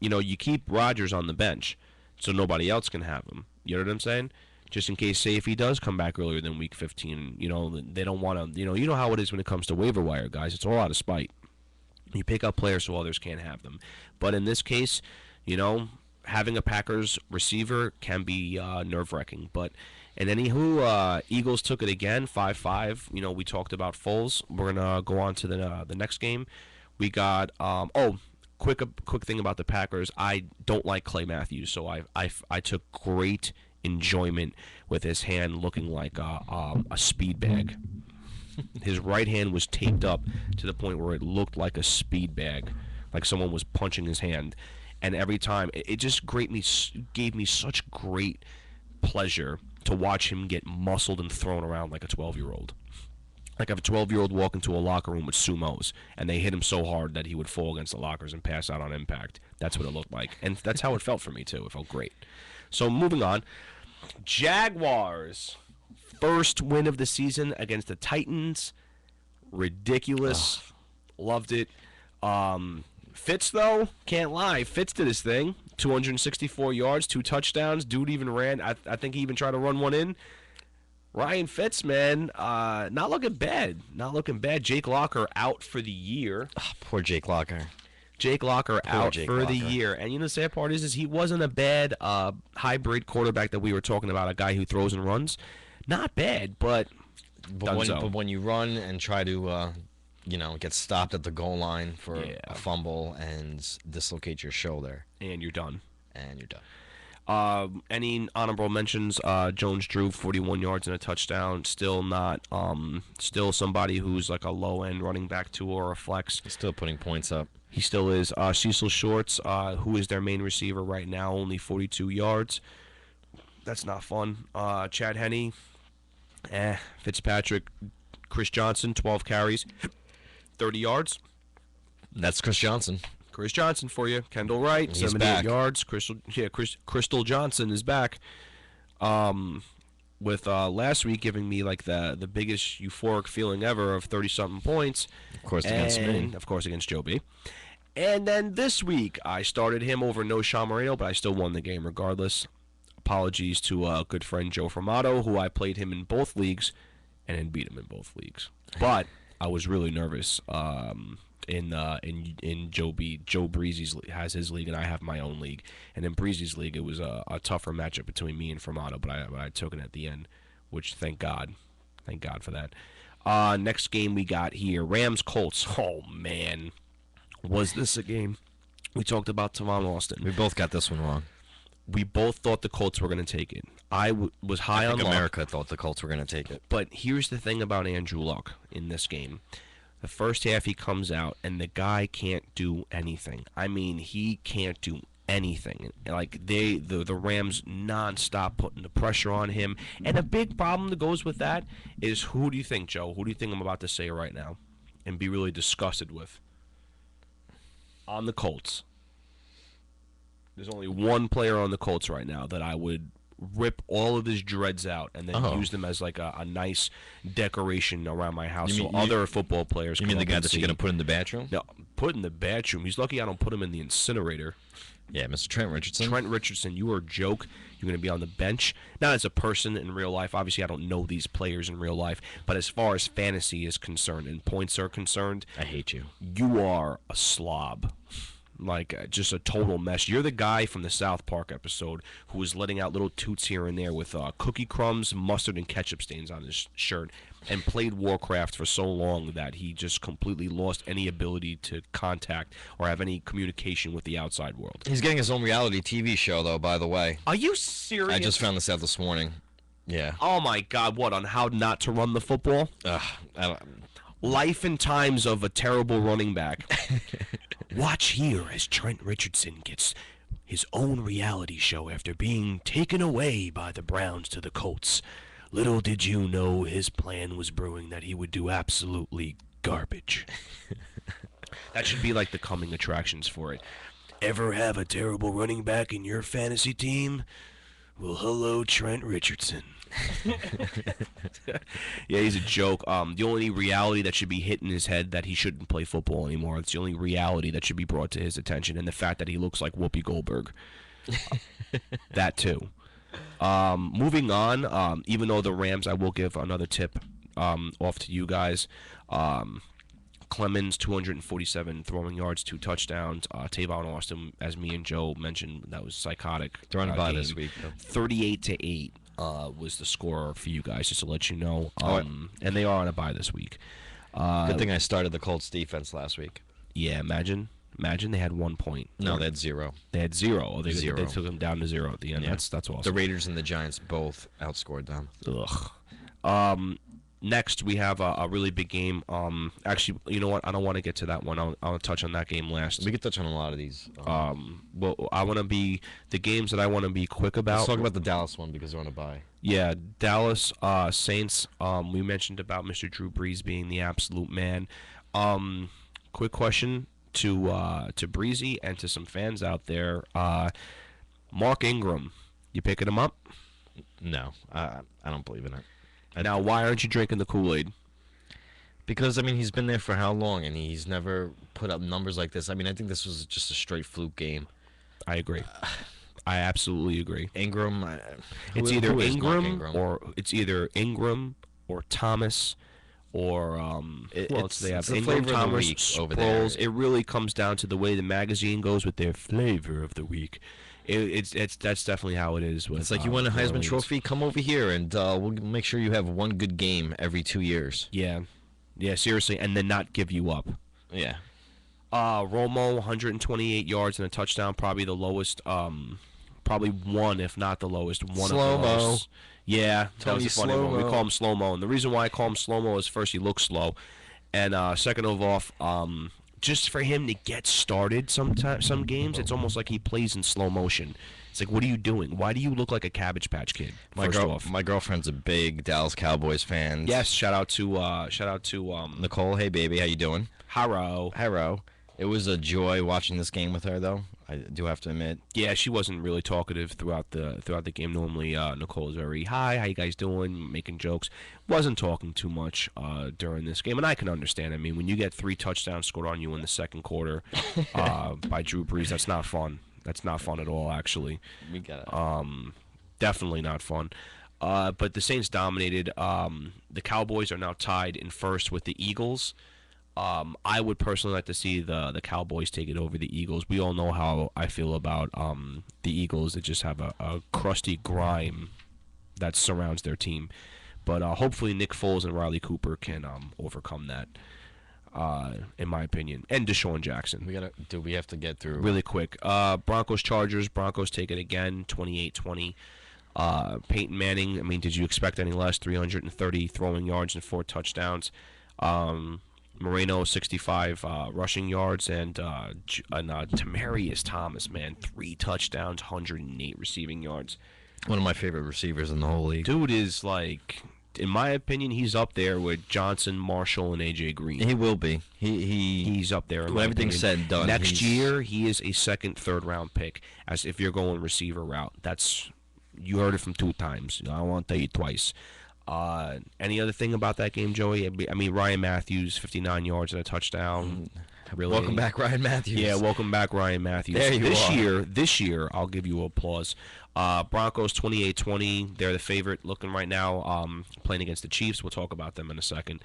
you keep Rodgers on the bench so nobody else can have him. You know what I'm saying? Just in case, say, if he does come back earlier than week 15, they don't want to, you know how it is when it comes to waiver wire, guys. It's all out of spite. You pick up players so others can't have them. But in this case, having a Packers receiver can be nerve-wracking. But and anywho, Eagles took it again, 5-5. You know, we talked about Foles. We're gonna go on to the next game. We got quick thing about the Packers. I don't like Clay Matthews, so I took great enjoyment with his hand looking like a speed bag. His right hand was taped up to the point where it looked like a speed bag, like someone was punching his hand. And every time, it just gave me such great pleasure to watch him get muscled and thrown around like a 12-year-old. Like if a 12-year-old walked into a locker room with sumos and they hit him so hard that he would fall against the lockers and pass out on impact. That's what it looked like. And that's how it felt for me, too. It felt great. So moving on. Jaguars. First win of the season against the Titans. Ridiculous. Loved it. Fitz, though, can't lie. Fitz did his thing. 264 yards, 2 touchdowns. Dude even ran. I think he even tried to run one in. Ryan Fitz, man, not looking bad. Not looking bad. Jake Locker out for the year. Oh, poor Jake Locker. Jake Locker out for the year. And you know the sad part is he wasn't a bad hybrid quarterback that we were talking about, a guy who throws and runs. Not bad, but when you run and try to get stopped at the goal line for a fumble and dislocate your shoulder. And you're done. Any honorable mentions? Jones-Drew, 41 yards and a touchdown. Still not. Still somebody who's like a low-end running back too, or a flex. He's still putting points up. He still is. Cecil Shorts, who is their main receiver right now, only 42 yards. That's not fun. Chad Henne, Fitzpatrick, Chris Johnson, 12 carries, 30 yards. That's Chris Johnson. Chris Johnson for you. Kendall Wright, He's 78 back. yards. Crystal Johnson is back. With last week giving me like the biggest euphoric feeling ever of 30-something points. Of course, against me. Of course, against Joe B. And then this week, I started him over No Sean Moreno, but I still won the game regardless. Apologies to a good friend Joe Formato, who I played him in both leagues and then beat him in both leagues. But I was really nervous in Joe Breezy's has his league and I have my own league, and in Breezy's league it was a tougher matchup between me and Formato, but I took it at the end, which thank God for that. Next game we got here, Rams Colts. Oh man, was this a game? We talked about Tavon Austin. We both got this one wrong. We both thought the Colts were going to take it. I was high on Luck. America thought the Colts were going to take it. But here's the thing about Andrew Luck in this game. The first half he comes out, and the guy can't do anything. I mean, he can't do anything. Like, the Rams nonstop putting the pressure on him. And a big problem that goes with that is, who do you think, Joe? Who do you think I'm about to say right now and be really disgusted with? On the Colts. There's only one player on the Colts right now that I would rip all of his dreads out and then use them as like a nice decoration around my house other football players You mean the guy that you're going to put in the bathroom? No, put in the bathroom. He's lucky I don't put him in the incinerator. Yeah, Mr. Trent Richardson. Trent Richardson, you are a joke. You're going to be on the bench. Not as a person in real life. Obviously, I don't know these players in real life. But as far as fantasy is concerned and points are concerned, I hate you. You are a slob. Like, just a total mess. You're the guy from the South Park episode who was letting out little toots here and there with cookie crumbs, mustard, and ketchup stains on his shirt, and played Warcraft for so long that he just completely lost any ability to contact or have any communication with the outside world. He's getting his own reality TV show, though, by the way. Are you serious? I just found this out this morning. Yeah. Oh, my God. What, on how not to run the football? Life and times of a terrible running back. Watch here as Trent Richardson gets his own reality show after being taken away by the Browns to the Colts. Little did you know his plan was brewing that he would do absolutely garbage. That should be like the coming attractions for it. Ever have a terrible running back in your fantasy team? Well, hello, Trent Richardson. Yeah, he's a joke. The only reality that should be hit in his head that he shouldn't play football anymore. It's the only reality that should be brought to his attention, and the fact that he looks like Whoopi Goldberg. That too. Moving on. Even though the Rams, I will give another tip off to you guys. Clemens, 247 throwing yards, 2 touchdowns. Tavon Austin, as me and Joe mentioned, that was psychotic. They're on a bye game. this week, though. 38-8 was the score for you guys, just to let you know. And they are on a bye this week. Good thing I started the Colts defense last week. Yeah, imagine they had 1 point. No, they had 0. They had 0. Oh, they 0. They took them down to 0 at the end. Yeah. That's awesome. The Raiders and the Giants both outscored them. Ugh. Next, we have a really big game. Actually, you know what? I don't want to get to that one. I'll touch on that game last. We could touch on a lot of these. Well, I want to be the games that I want to be quick about. Let's talk about the Dallas one because they're on a bye. Yeah, Dallas Saints. We mentioned about Mr. Drew Brees being the absolute man. Quick question to Breezy and to some fans out there. Mark Ingram, you picking him up? No, I don't believe in it. Now, why aren't you drinking the Kool-Aid? Because, I mean, he's been there for how long, and he's never put up numbers like this. I mean, I think this was just a straight fluke game. I agree. I absolutely agree. Ingram, It's who either is Mark Ingram or Thomas or who else do they have? It's the Ingram, flavor of the Thomas, week over there. Sproles. It really comes down to the way the magazine goes with their flavor of the week. That's definitely how it is. With, It's like you won a New Heisman Orleans. Trophy, come over here, and we'll make sure you have one good game every 2 years. Yeah, seriously, and then not give you up. Yeah. Romo, 128 yards and a touchdown, probably the lowest. Probably one, if not the lowest. One Slow-mo. of the lowest. Yeah, that was Tony a funny one. We Slow-mo. call him slow-mo, and the reason why I call him slow-mo is first, he looks slow, and second of all, just for him to get started some games, it's almost like he plays in slow motion. It's like, what are you doing? Why do you look like a Cabbage Patch Kid? My girlfriend's a big Dallas Cowboys fan. Yes, shout out to Nicole, hey baby, how you doing? Harrow. It was a joy watching this game with her, though. I do have to admit. Yeah, she wasn't really talkative throughout the game. Normally, Nicole is very, hi, how you guys doing, making jokes. Wasn't talking too much during this game, and I can understand. I mean, when you get 3 touchdowns scored on you in the second quarter by Drew Brees, that's not fun. That's not fun at all, actually. We got it. Definitely not fun. But the Saints dominated. The Cowboys are now tied in first with the Eagles. I would personally like to see the Cowboys take it over the Eagles. We all know how I feel about the Eagles. They just have a crusty grime that surrounds their team. But hopefully Nick Foles and Riley Cooper can overcome that, in my opinion. And Deshaun Jackson. We have to get through Really quick. Broncos-Chargers. Broncos take it again, 28-20. Peyton Manning, I mean, did you expect any less? 330 throwing yards and 4 touchdowns. Moreno, 65 rushing yards, and Tamarius Thomas, man, 3 touchdowns, 108 receiving yards. one of my favorite receivers in the whole league. Dude is like, in my opinion, he's up there with Johnson, Marshall, and AJ Green. He will be. He's up there. When everything's said and done, next year he is a second, third round pick. As if you're going receiver route, you heard it from 2 times. I won't tell you twice. Any other thing about that game, Joey? I mean, Ryan Matthews, 59 yards and a touchdown. Really? Welcome back, Ryan Matthews. Yeah, welcome back, Ryan Matthews. There you are. This year, I'll give you applause. Broncos 28-20. They're the favorite looking right now, playing against the Chiefs. We'll talk about them in a second.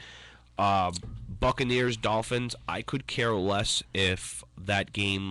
Buccaneers, Dolphins. I could care less if that game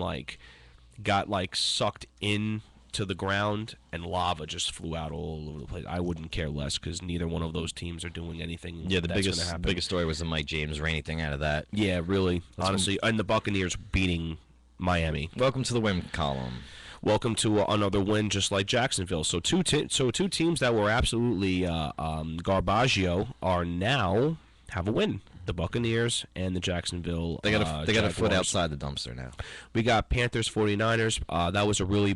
got sucked in to the ground and lava just flew out all over the place. I wouldn't care less because neither one of those teams are doing anything. Yeah, the that's gonna happen. biggest story was the Mike James ran anything out of that. Yeah, really, honestly, and the Buccaneers beating Miami. Welcome to the win column. Welcome to another win, just like Jacksonville. So two teams that were absolutely garbaggio are now have a win. The Buccaneers and the Jacksonville. They got a foot Jaguars. outside the dumpster now. We got Panthers 49ers. That was a really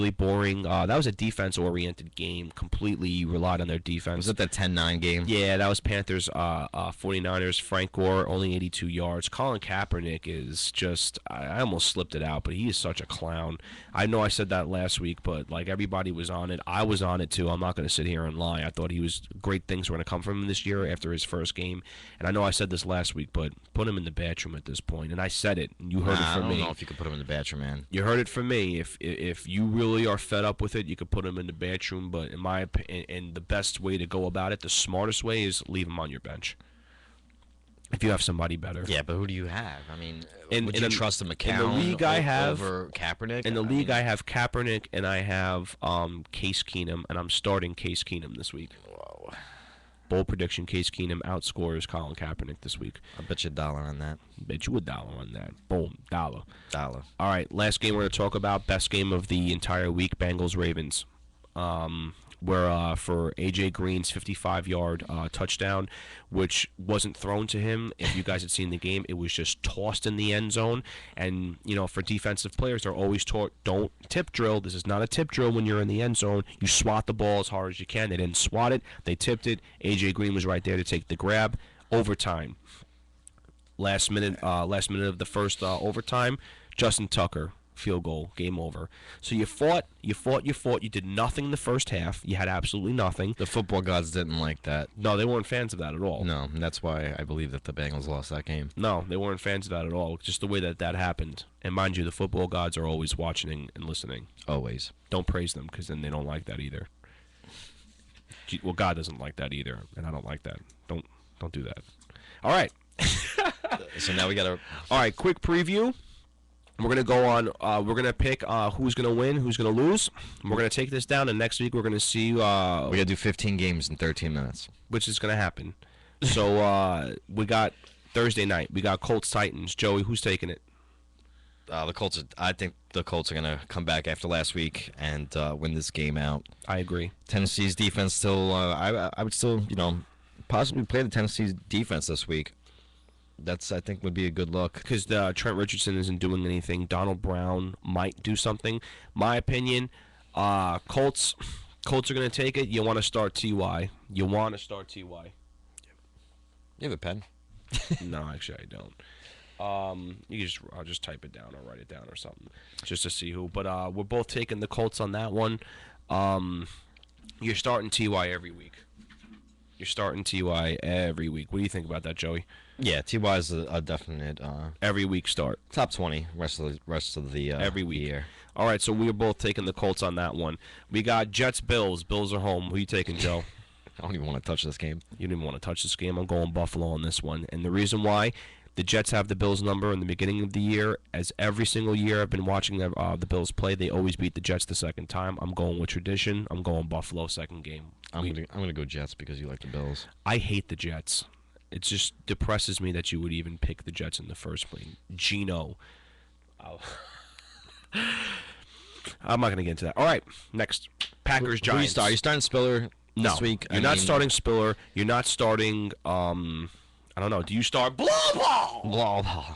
boring. That was a defense-oriented game. Completely relied on their defense. Was it that 10-9 game? Yeah, that was Panthers 49ers. Frank Gore, only 82 yards. Colin Kaepernick is just, I almost slipped it out, but he is such a clown. I know I said that last week, but everybody was on it. I was on it too. I'm not going to sit here and lie. I thought great things were going to come from him this year after his first game. And I know I said this last week, but put him in the bathroom at this point. And I said it. And you heard it from me. I don't know if you could put him in the bathroom, man. You heard it from me. If you really are fed up with it, you could put him in the bathroom. But in my opinion, and the best way to go about it, the smartest way is leave him on your bench. if you have somebody better. Yeah, but who do you have? I mean, In- would in you the- trust the in McCown the league I have- over Kaepernick? In the league, mean, I have Kaepernick and I have Case Keenum, and I'm starting Case Keenum this week. whoa, Bold prediction: Case Keenum outscores Colin Kaepernick this week. I bet you $1 on that. Bet you $1 on that. Boom, dollar. Dollar. All right, last game we're going to talk about, best game of the entire week, Bengals-Ravens. Where for A.J. Green's 55-yard touchdown, which wasn't thrown to him. If you guys had seen the game, it was just tossed in the end zone. And, for defensive players, they're always taught, don't tip drill. This is not a tip drill when you're in the end zone. You swat the ball as hard as you can. They didn't swat it. They tipped it. A.J. Green was right there to take the grab. Overtime. Last minute of the first overtime, Justin Tucker, field goal, game over. So you fought. You did nothing in the first half. You had absolutely nothing. The football gods didn't like that. No, they weren't fans of that at all. No, and that's why I believe that the Bengals lost that game. No, they weren't fans of that at all. Just the way that happened. And mind you, the football gods are always watching and listening. Always. Don't praise them, because then they don't like that either. Well, God doesn't like that either, and I don't like that. Don't do that. All right. So now we got to... All right, quick preview. We're going to go on, we're going to pick who's going to win, who's going to lose. We're going to take this down, and next week we're going to see... we got to do 15 games in 13 minutes. Which is going to happen. So we got Thursday night. We got Colts-Titans. Joey, who's taking it? The Colts. I think the Colts are going to come back after last week and win this game out. I agree. Tennessee's defense still... I would still, possibly play the Tennessee defense this week. That's, I think, would be a good look. Because Trent Richardson isn't doing anything. Donald Brown might do something. My opinion, Colts are going to take it. You want to start T.Y. You have a pen? No, actually, I don't. I'll just type it down or write it down or something just to see who. But we're both taking the Colts on that one. You're starting T.Y. every week. What do you think about that, Joey? Yeah, T.Y. is a definite every week start. Top 20 rest of the every week. year. All right, so we are both taking the Colts on that one. We got Jets-Bills. Bills are home. Who are you taking, Joe? I don't even want to touch this game. You didn't want to touch this game. I'm going Buffalo on this one. And the reason why, the Jets have the Bills number in the beginning of the year. As every single year I've been watching the Bills play, they always beat the Jets the second time. I'm going with tradition. I'm going Buffalo second game. I'm gonna go Jets because you like the Bills. I hate the Jets. It just depresses me that you would even pick the Jets in the first place. Geno. Oh. I'm not going to get into that. All right, next. Packers, Giants. Are you starting Spiller this No, week? you're not starting Spiller. You're not starting, I don't know. Do you start Blah, blah?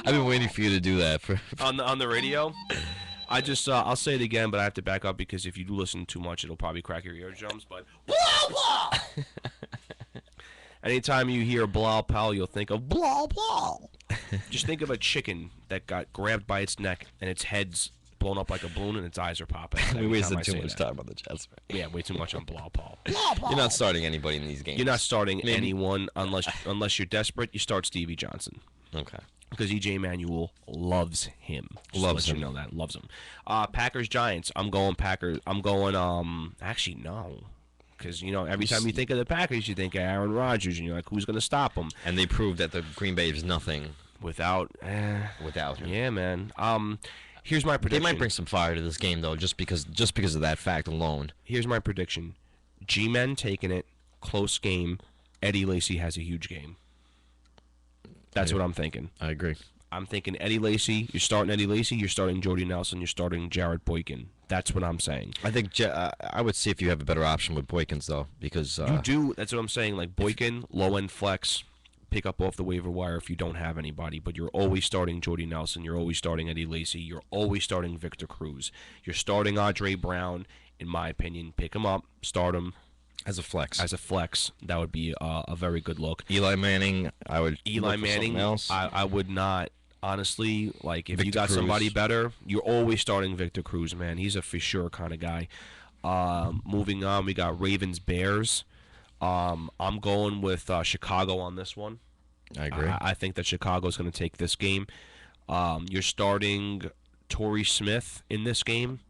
I've been waiting for you to do that for on the radio? I just, I'll say it again, but I have to back up because if you do listen too much, it'll probably crack your eardrums, but blah. Anytime you hear blah, pal, you'll think of blah. Just think of a chicken that got grabbed by its neck and its head's blown up like a balloon and its eyes are popping. We wasted too much time on the Jets. Right? Yeah, way too much on blah, Paul. You're not starting anybody in these games. You're not starting anyone unless you're desperate. You start Stevie Johnson. Okay. Because E.J. Manuel loves him. Loves him. You know that. Loves him. Packers, Giants. I'm going Packers. I'm going, actually, no. Because, every time you think of the Packers, you think of Aaron Rodgers, and you're like, who's going to stop him? And they proved that the Green Bay is nothing without him. Yeah, man. Here's my prediction. They might bring some fire to this game, though, just because of that fact alone. Here's my prediction. G-Men taking it. Close game. Eddie Lacy has a huge game. That's what I'm thinking. I agree. I'm thinking Eddie Lacy. You're starting Eddie Lacy. You're starting Jordy Nelson. You're starting Jared Boykin. That's what I'm saying. I think I would see if you have a better option with Boykins, though, because you do. That's what I'm saying. Like Boykin, low end flex, pick up off the waiver wire if you don't have anybody. But you're always starting Jordy Nelson. You're always starting Eddie Lacy. You're always starting Victor Cruz. You're starting Andre Brown. In my opinion, pick him up, start him. As a flex, that would be a very good look. Eli Manning, I would. Eli Manning, else. I would not. Honestly, like if Victor you got Cruz. somebody better, you're always starting Victor Cruz, man. He's a for sure kind of guy. Moving on, we got Ravens Bears. I'm going with Chicago on this one. I agree. I think that Chicago's going to take this game. You're starting Torrey Smith in this game.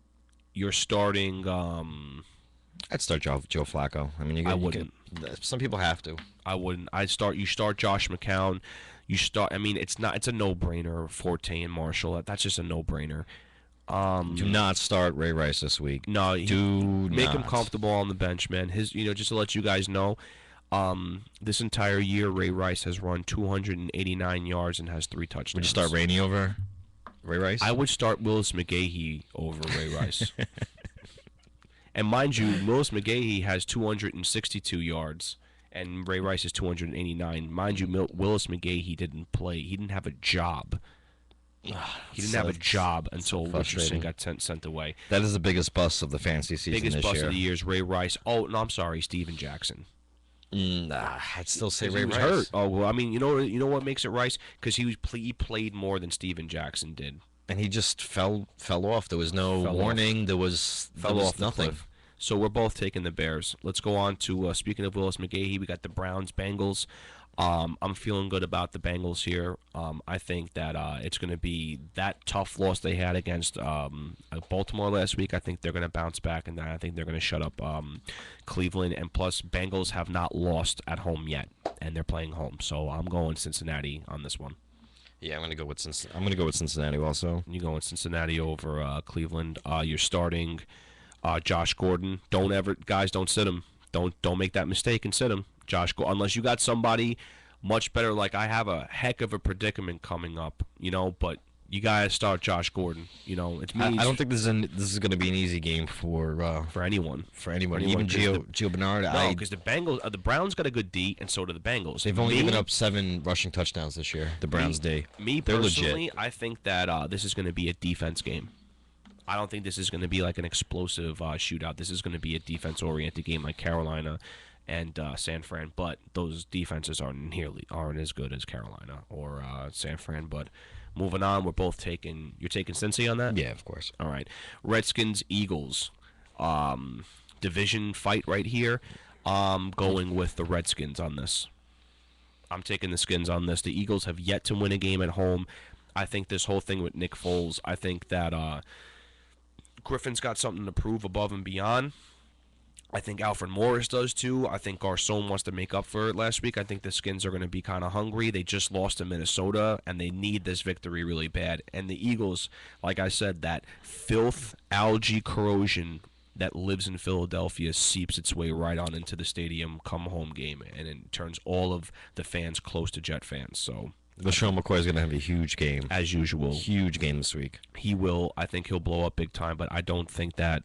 You're starting I'd start Joe Flacco. I mean, I wouldn't. Some people have to. I wouldn't. You start Josh McCown. I mean, it's a no-brainer. Forte and Marshall. That's just a no-brainer. Do not start Ray Rice this week. No, make him not. comfortable on the bench, man. Just to let you guys know, this entire year Ray Rice has run 289 yards and has 3 touchdowns. Would you start Rainey over Ray Rice? I would start Willis McGahee over Ray Rice. And mind you, Willis McGahee has 262 yards, and Ray Rice is 289. Mind you, Willis McGahee didn't play. He didn't have a job. He didn't have a job until Richardson got sent away. That is the biggest bust of the fantasy season Biggest this bust year. of the year is Ray Rice. Oh, no, I'm sorry, Steven Jackson. I'd still say Ray He was Rice. hurt. Oh, well, I mean, you know what makes it Rice? Because he played more than Steven Jackson did. And he just fell off. There was no warning. There was nothing. Cliff. So we're both taking the Bears. Let's go on to speaking of Willis McGahee. We got the Browns, Bengals. I'm feeling good about the Bengals here. I think that it's going to be that tough loss they had against Baltimore last week. I think they're going to bounce back, and I think they're going to shut up Cleveland. And plus, Bengals have not lost at home yet, and they're playing home. So I'm going Cincinnati on this one. Yeah, I'm going to go with Cincinnati also. You going Cincinnati over Cleveland. You're starting Josh Gordon. Don't sit him. Don't make that mistake and sit him. Unless you got somebody much better. Like, I have a heck of a predicament coming up, but you gotta start Josh Gordon. It's me. I don't think this is going to be an easy game for anyone. Even Gio Bernard. No, because the Browns got a good D, and so do the Bengals. They've only given up 7 rushing touchdowns this year. The Browns They're personally, legit. I think that this is going to be a defense game. I don't think this is going to be like an explosive shootout. This is going to be a defense-oriented game like Carolina and San Fran, but those defenses aren't as good as Carolina or San Fran. But moving on, you're taking Cincy on that? Yeah, of course. All right. Redskins, Eagles, division fight right here. Going with the Redskins on this. I'm taking the Skins on this. The Eagles have yet to win a game at home. I think this whole thing with Nick Foles, I think that Griffin's got something to prove above and beyond. I think Alfred Morris does too. I think Garcon wants to make up for it last week. I think the Skins are going to be kind of hungry. They just lost to Minnesota, and they need this victory really bad. And the Eagles, like I said, that filth, algae corrosion that lives in Philadelphia seeps its way right on into the stadium come home game, and it turns all of the fans close to Jet fans. So LeSean McCoy is going to have a huge game. As usual. Huge game this week. He will. I think he'll blow up big time, but I don't think that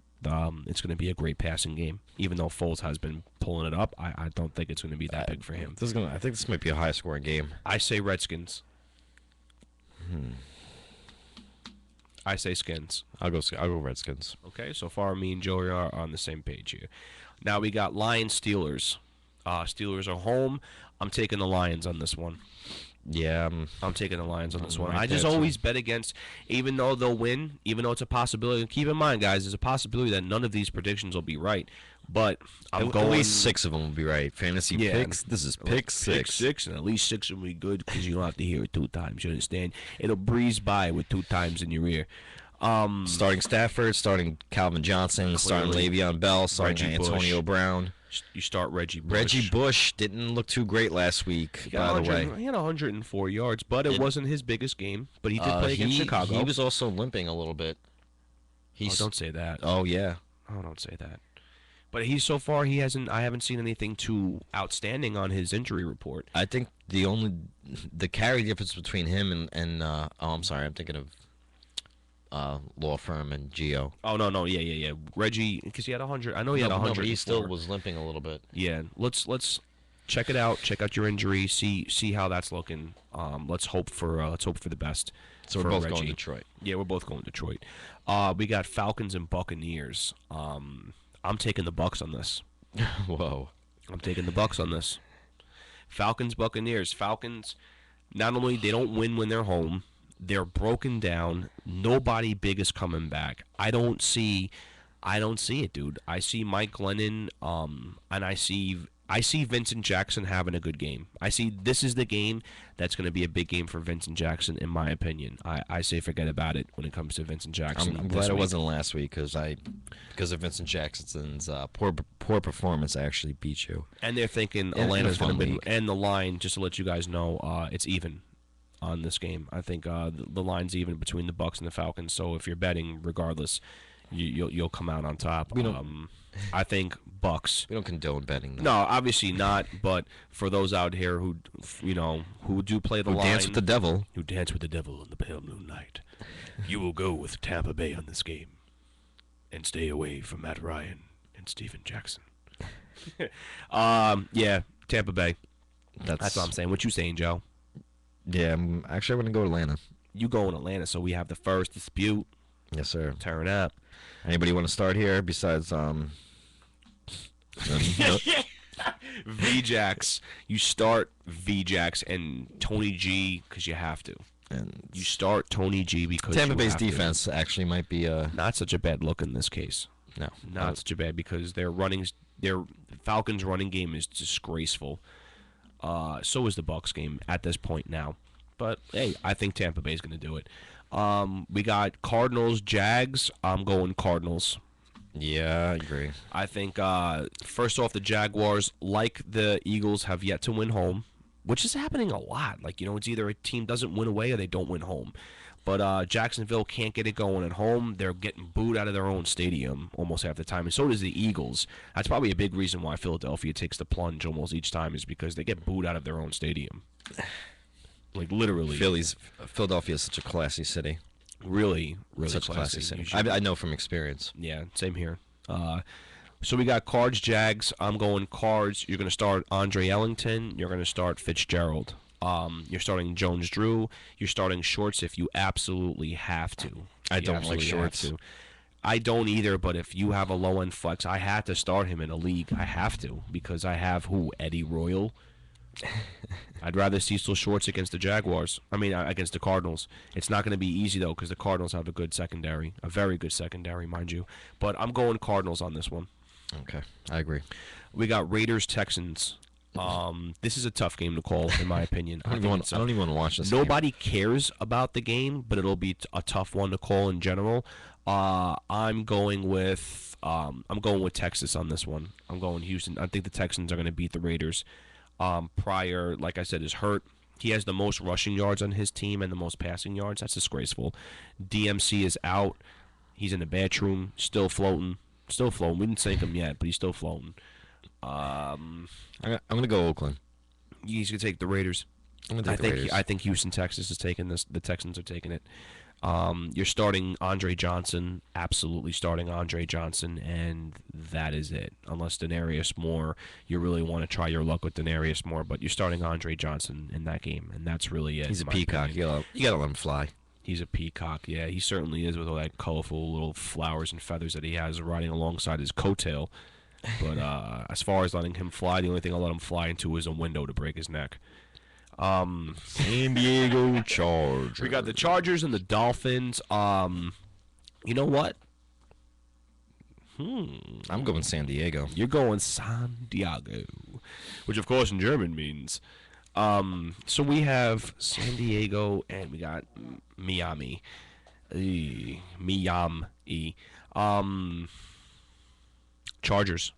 it's going to be a great passing game. Even though Foles has been pulling it up, I don't think it's going to be that big for him. I think this might be a high-scoring game. I say Redskins. I say Skins. I'll go Redskins. Okay, so far me and Joey are on the same page here. Now we got Lions, Steelers. Steelers are home. I'm taking the Lions on this one. Yeah, I'm taking the Lions on this one. Right I just always bet against, even though they'll win, even though it's a possibility. Keep in mind, guys, there's a possibility that none of these predictions will be right. But I'm going. At least 6 of them will be right. Fantasy picks. This is pick 6. Pick 6, and at least 6 will be good because you don't have to hear it 2 times. You understand? It'll breeze by with 2 times in your ear. Starting Stafford, starting Calvin Johnson, starting Le'Veon Bell, starting Antonio Brown. You start Reggie Bush. Reggie Bush didn't look too great last week, by the way. He had 104 yards, but it wasn't his biggest game. But he did play against Chicago. He was also limping a little bit. Don't say that. Oh, yeah. Oh, don't say that. But I haven't seen anything too outstanding on his injury report. I think the carry difference between him and I'm sorry, I'm thinking of law firm and Gio. Oh no, yeah. Reggie, because he had 100. I know he had 100. But he still was limping a little bit. Yeah, let's check it out. Check out your injury. See how that's looking. Let's hope for the best. So we're both going Detroit. Yeah, we're both going Detroit. We got Falcons and Buccaneers. I'm taking the Bucs on this. Whoa. I'm taking the Bucs on this. Falcons, Buccaneers. Falcons, not only they don't win when they're home, they're broken down. Nobody big is coming back. I don't see it, dude. I see Mike Glennon, and I see I see Vincent Jackson having a good game. I see this is the game that's going to be a big game for Vincent Jackson, in my opinion. I say forget about it when it comes to Vincent Jackson. I'm glad it wasn't last week because of Vincent Jackson's poor performance. I actually beat you. And they're thinking In a Atlanta's fun going to league. and the line. Just to let you guys know, it's even on this game. I think the line's even between the Bucks and the Falcons. So if you're betting, regardless, you'll come out on top. I think Bucks. We don't condone betting, though. No, obviously not. But for those out here who do play the Who line, dance with the devil. who dance with the devil in the pale moonlight, you will go with Tampa Bay on this game, and stay away from Matt Ryan and Steven Jackson. Yeah, Tampa Bay. That's what I'm saying. What you saying, Joe? Yeah, actually, I'm going to go Atlanta. You go in Atlanta, so we have the first dispute. Yes, sir. Turn up. Anybody want to start here besides VJax. You start VJax and Tony G because you have to. and You start Tony G because Tampa you Bay's have to. defense actually might be Not such a bad look in this case. no. Not such a bad because their Falcons running game is disgraceful. So is the Bucks game at this point now. But hey, I think Tampa Bay's going to do it. We got Cardinals, Jags. I'm going Cardinals. Yeah, I agree. I think first off, the Jaguars, like the Eagles, have yet to win home, which is happening a lot. Like, it's either a team doesn't win away or they don't win home. But Jacksonville can't get it going at home. They're getting booed out of their own stadium almost half the time, and so does the Eagles. That's probably a big reason why Philadelphia takes the plunge almost each time, is because they get booed out of their own stadium. Like, literally. Philadelphia is such a classy city. Really, really Such a classy You city. should- I know from experience. Yeah, same here. So we got Cards, Jags. I'm going Cards. You're going to start Andre Ellington. You're going to start Fitzgerald. You're starting Jones-Drew. You're starting Shorts if you absolutely have to. I You don't like absolutely have Shorts. to. I don't either, but if you have a low-end flex, I had to start him in a league. I have to because I have who? Eddie Royal. I'd rather Cecil Shorts against the Jaguars. Against the Cardinals. It's not going to be easy, though, because the Cardinals have a good secondary. A very good secondary, mind you. But I'm going Cardinals on this one. Okay, I agree. We got Raiders, Texans. This is a tough game to call, in my opinion. I don't even want to watch this. Nobody cares about the game, but it'll be a tough one to call in general. I'm going with Texas on this one. I'm going Houston. I think the Texans are going to beat the Raiders. Pryor, like I said, is hurt. He has the most rushing yards on his team and the most passing yards. That's disgraceful. DMC is out. He's in the bathroom, still floating. Still floating. We didn't sink him yet, but he's still floating. I'm gonna go Oakland. He's gonna take the Raiders. I'm gonna take the Raiders. I think Houston, Texas is taking this. The Texans are taking it. You're starting Andre Johnson, absolutely starting Andre Johnson, and that is it. Unless Denarius Moore, you really want to try your luck with Denarius Moore, but you're starting Andre Johnson in that game, and that's really it. He's a in my peacock. opinion. You gotta let him fly. He's a peacock, yeah. He certainly is with all that colorful little flowers and feathers that he has riding alongside his coattail. But as far as letting him fly, the only thing I'll let him fly into is a window to break his neck. San Diego Chargers. We got the Chargers and the Dolphins. You know what? I'm going San Diego. You're going San Diego, which of course in German means. So we have San Diego and we got Miami. Miami. Chargers.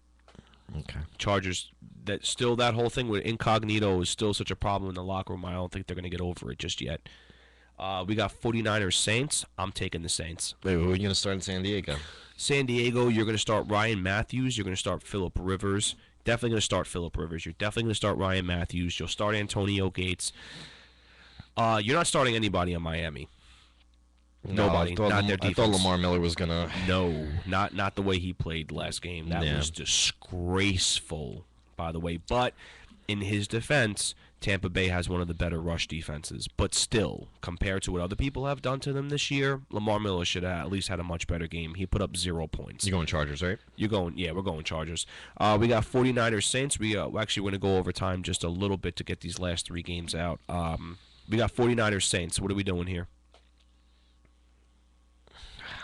Okay. Chargers. That whole thing with Incognito is still such a problem in the locker room. I don't think they're going to get over it just yet. We got 49ers Saints. I'm taking the Saints. Wait, who are you gonna start in San Diego? San Diego, you're going to start Ryan Matthews. You're going to start Phillip Rivers. Definitely going to start Phillip Rivers. You're definitely going to start Ryan Matthews. You'll start Antonio Gates. You're not starting anybody in Miami. Nobody. Not their I thought defense. Lamar Miller was gonna. No, not the way he played last game. That Yeah. was disgraceful, by the way. But in his defense, Tampa Bay has one of the better rush defenses. But still, compared to what other people have done to them this year, Lamar Miller should have at least had a much better game. He put up 0 points. You're going Chargers, right? We're going Chargers. We got 49ers Saints. We actually going to go over time just a little bit to get these last 3 games out. We got 49ers Saints. What are we doing here?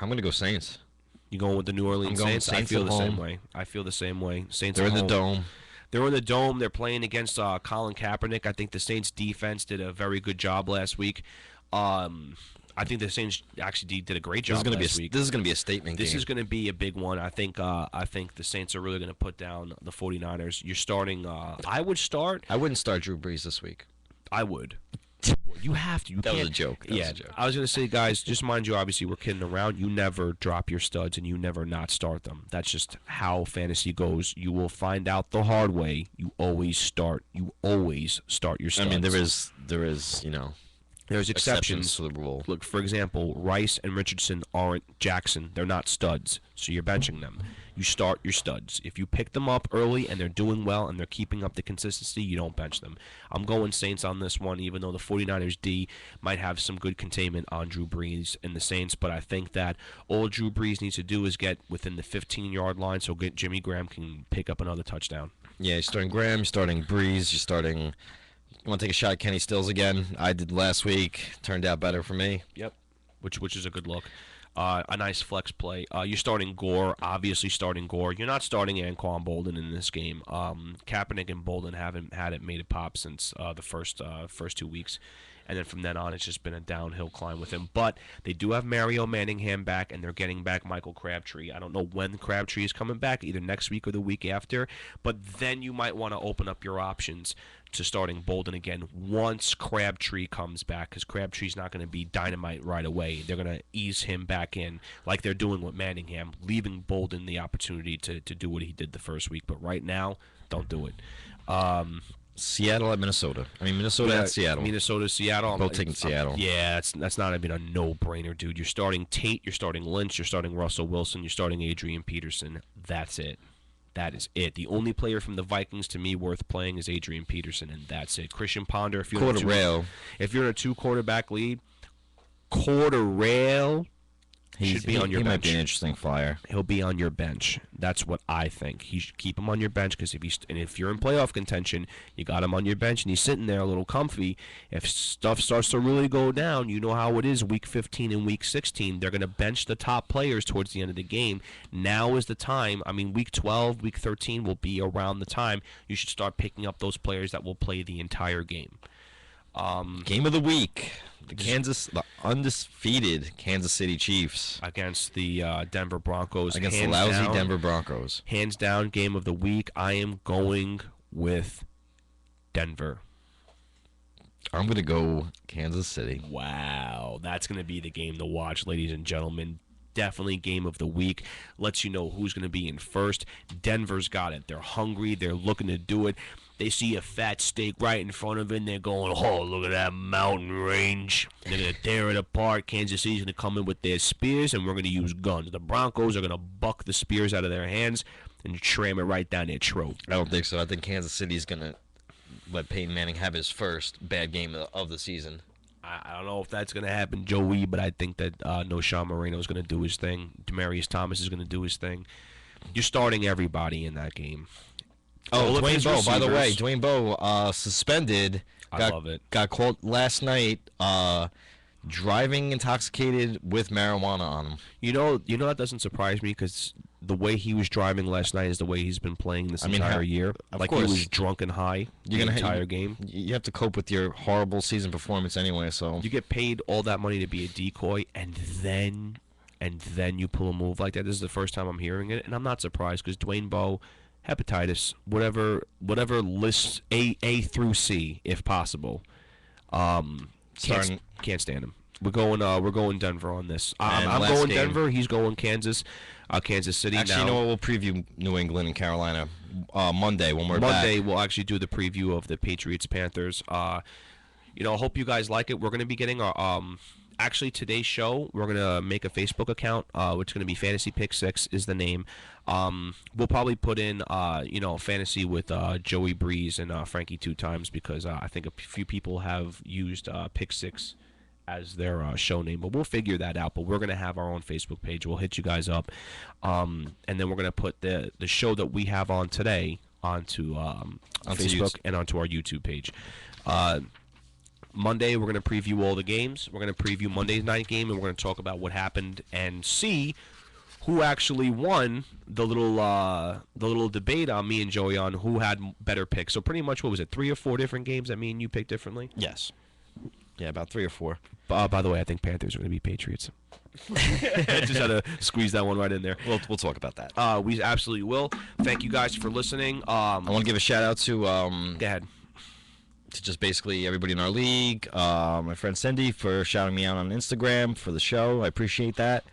I'm gonna go Saints. You going with the New Orleans I'm going Saints? Saints I feel at the same home. way. I feel the same way. Saints They're at in the home. dome. They're in the Dome. They're playing against Colin Kaepernick. I think the Saints defense did a very good job last week. I think the Saints actually did a great job last week. This is going to be a statement game. This is going to be a big one. I think the Saints are really going to put down the 49ers. You're starting. I would start. I wouldn't start Drew Brees this week. I would. You have to. You that can't. was a joke. That yeah, was a joke. I was going to say, guys, just mind you, obviously, we're kidding around. You never drop your studs and you never not start them. That's just how fantasy goes. You will find out the hard way. You always start. You always start your studs. I mean, there is, there's exceptions to the rule. Look, for example, Rice and Richardson aren't Jackson. They're not studs, so you're benching them. You start your studs. If you pick them up early and they're doing well and they're keeping up the consistency, you don't bench them. I'm going Saints on this one, even though the 49ers D might have some good containment on Drew Brees and the Saints, but I think that all Drew Brees needs to do is get within the 15-yard line so Jimmy Graham can pick up another touchdown. Yeah, you're starting Graham, you're starting Brees, you're starting... You want to take a shot at Kenny Stills again? I did last week. Turned out better for me. Yep, which is a good look. A nice flex play. You're starting Gore, obviously starting Gore. You're not starting Anquan Bolden in this game. Kaepernick and Bolden haven't made it pop since the first 2 weeks. And then from then on, it's just been a downhill climb with him. But they do have Mario Manningham back, and they're getting back Michael Crabtree. I don't know when Crabtree is coming back, either next week or the week after. But then you might want to open up your options to starting Bolden again once Crabtree comes back, because Crabtree's not going to be dynamite right away. They're going to ease him back in like they're doing with Manningham, leaving Bolden the opportunity to do what he did the first week. But right now, don't do it. Seattle at Minnesota. I mean, Minnesota at Seattle. Minnesota, Seattle. Both taking Seattle. Yeah, that's not even a no-brainer, dude. You're starting Tate, you're starting Lynch, you're starting Russell Wilson, you're starting Adrian Peterson. That's it. That is it. The only player from the Vikings to me worth playing is Adrian Peterson, and that's it. Christian Ponder, if you're in a two-quarterback lead, Cordarrelle should be on your bench. He might be an interesting flyer. He'll be on your bench. That's what I think. He should keep him on your bench, because if you're in playoff contention, you got him on your bench and he's sitting there a little comfy. If stuff starts to really go down, you know how it is. Week 15 and Week 16, they're going to bench the top players towards the end of the game. Now is the time. I mean, Week 12, Week 13 will be around the time you should start picking up those players that will play the entire game. Game of the week. The undefeated Kansas City Chiefs against the Denver Broncos. Against the lousy Denver Broncos. Hands down, game of the week. I am going with Denver. I'm going to go Kansas City. Wow, that's going to be the game to watch, ladies and gentlemen. Definitely game of the week. Lets you know who's going to be in first. Denver's got it. They're hungry. They're looking to do it. They see a fat steak right in front of them. They're going, oh, look at that mountain range. They're going to tear it apart. Kansas City's going to come in with their spears, and we're going to use guns. The Broncos are going to buck the spears out of their hands and tram it right down their throat. I don't think so. I think Kansas City's going to let Peyton Manning have his first bad game of the season. I don't know if that's going to happen, Joey, but I think that Sean Moreno is going to do his thing. Demaryius Thomas is going to do his thing. You're starting everybody in that game. Oh, Dwayne Bowe, by the way. Dwayne Bowe suspended. I love it. Got caught last night driving intoxicated with marijuana on him. You know that doesn't surprise me, because the way he was driving last night is the way he's been playing this entire year. Like, he was drunk and high the entire game. You have to cope with your horrible season performance anyway. So you get paid all that money to be a decoy, and then you pull a move like that. This is the first time I'm hearing it, and I'm not surprised, because Dwayne Bowe, hepatitis, whatever lists A through C if possible. Can't stand him. We're going Denver on this. I'm going Denver. He's going Kansas City. Actually, you know what? We'll preview New England and Carolina Monday when we're back. Monday we'll actually do the preview of the Patriots Panthers. I hope you guys like it. We're going to be getting our actually today's show. We're going to make a Facebook account, which is going to be Fantasy Pick 6 is the name. We'll probably put in fantasy with Joey Breeze and Frankie 2 times, because I think a few people have used Pick 6 as their show name, but we'll figure that out. But we're going to have our own Facebook page. We'll hit you guys up, and then we're going to put the show that we have on today onto Facebook and onto our YouTube page. Monday, we're going to preview all the games. We're going to preview Monday's night game, and we're going to talk about what happened and see who actually won the little debate on me and Joey on who had better picks. So pretty much, what was it, 3 or 4 different games that me and you picked differently? Yes. Yeah, about 3 or 4. By the way, I think Panthers are going to be Patriots. Just had to squeeze that one right in there. We'll talk about that. We absolutely will. Thank you guys for listening. I want to give a shout out to Go ahead. to just basically everybody in our league. My friend Cindy for shouting me out on Instagram for the show. I appreciate that.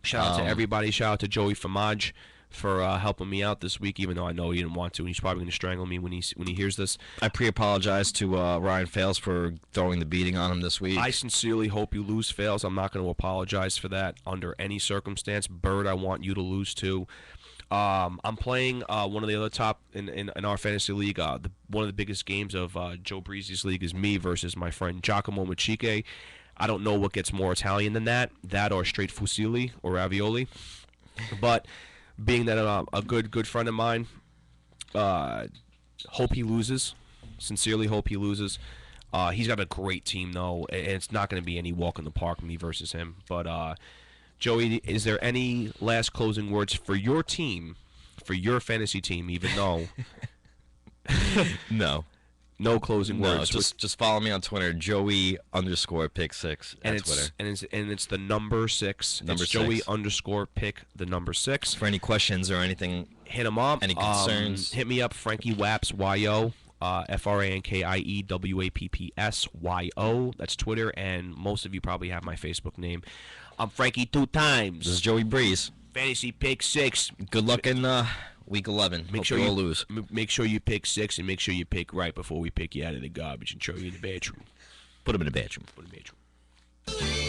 Shout out to everybody. Shout out to Joey Famaj for helping me out this week, even though I know he didn't want to, and he's probably going to strangle me when he hears this. I pre-apologize to Ryan Fales for throwing the beating on him this week. I sincerely hope you lose, Fales. I'm not going to apologize for that under any circumstance. Bird, I want you to lose too. I'm playing one of the other top in our fantasy league. One of the biggest games of Joe Breezy's league is me versus my friend Giacomo Machike. I don't know what gets more Italian than that or straight fusilli or ravioli. But being that a good friend of mine, hope he loses. Sincerely hope he loses. He's got a great team, though, and it's not going to be any walk in the park, me versus him. But, Joey, is there any last closing words for your team, for your fantasy team, even though... No. No closing words. Just follow me on Twitter, Joey_pick6 and at Twitter. And it's the number 6. Number it's 6. Joey_pick6. For any questions or anything, hit him up. any concerns, hit me up, Frankie Waps, YO, FrankieWappsYO. That's Twitter, and most of you probably have my Facebook name. I'm Frankie 2 times. This is Joey Breeze. Fantasy pick 6. Good luck in week 11. Make Hope sure you you all lose. Make sure you pick 6, and make sure you pick right before we pick you out of the garbage and throw you in the bedroom. Put him in the bedroom. Put him in the bedroom.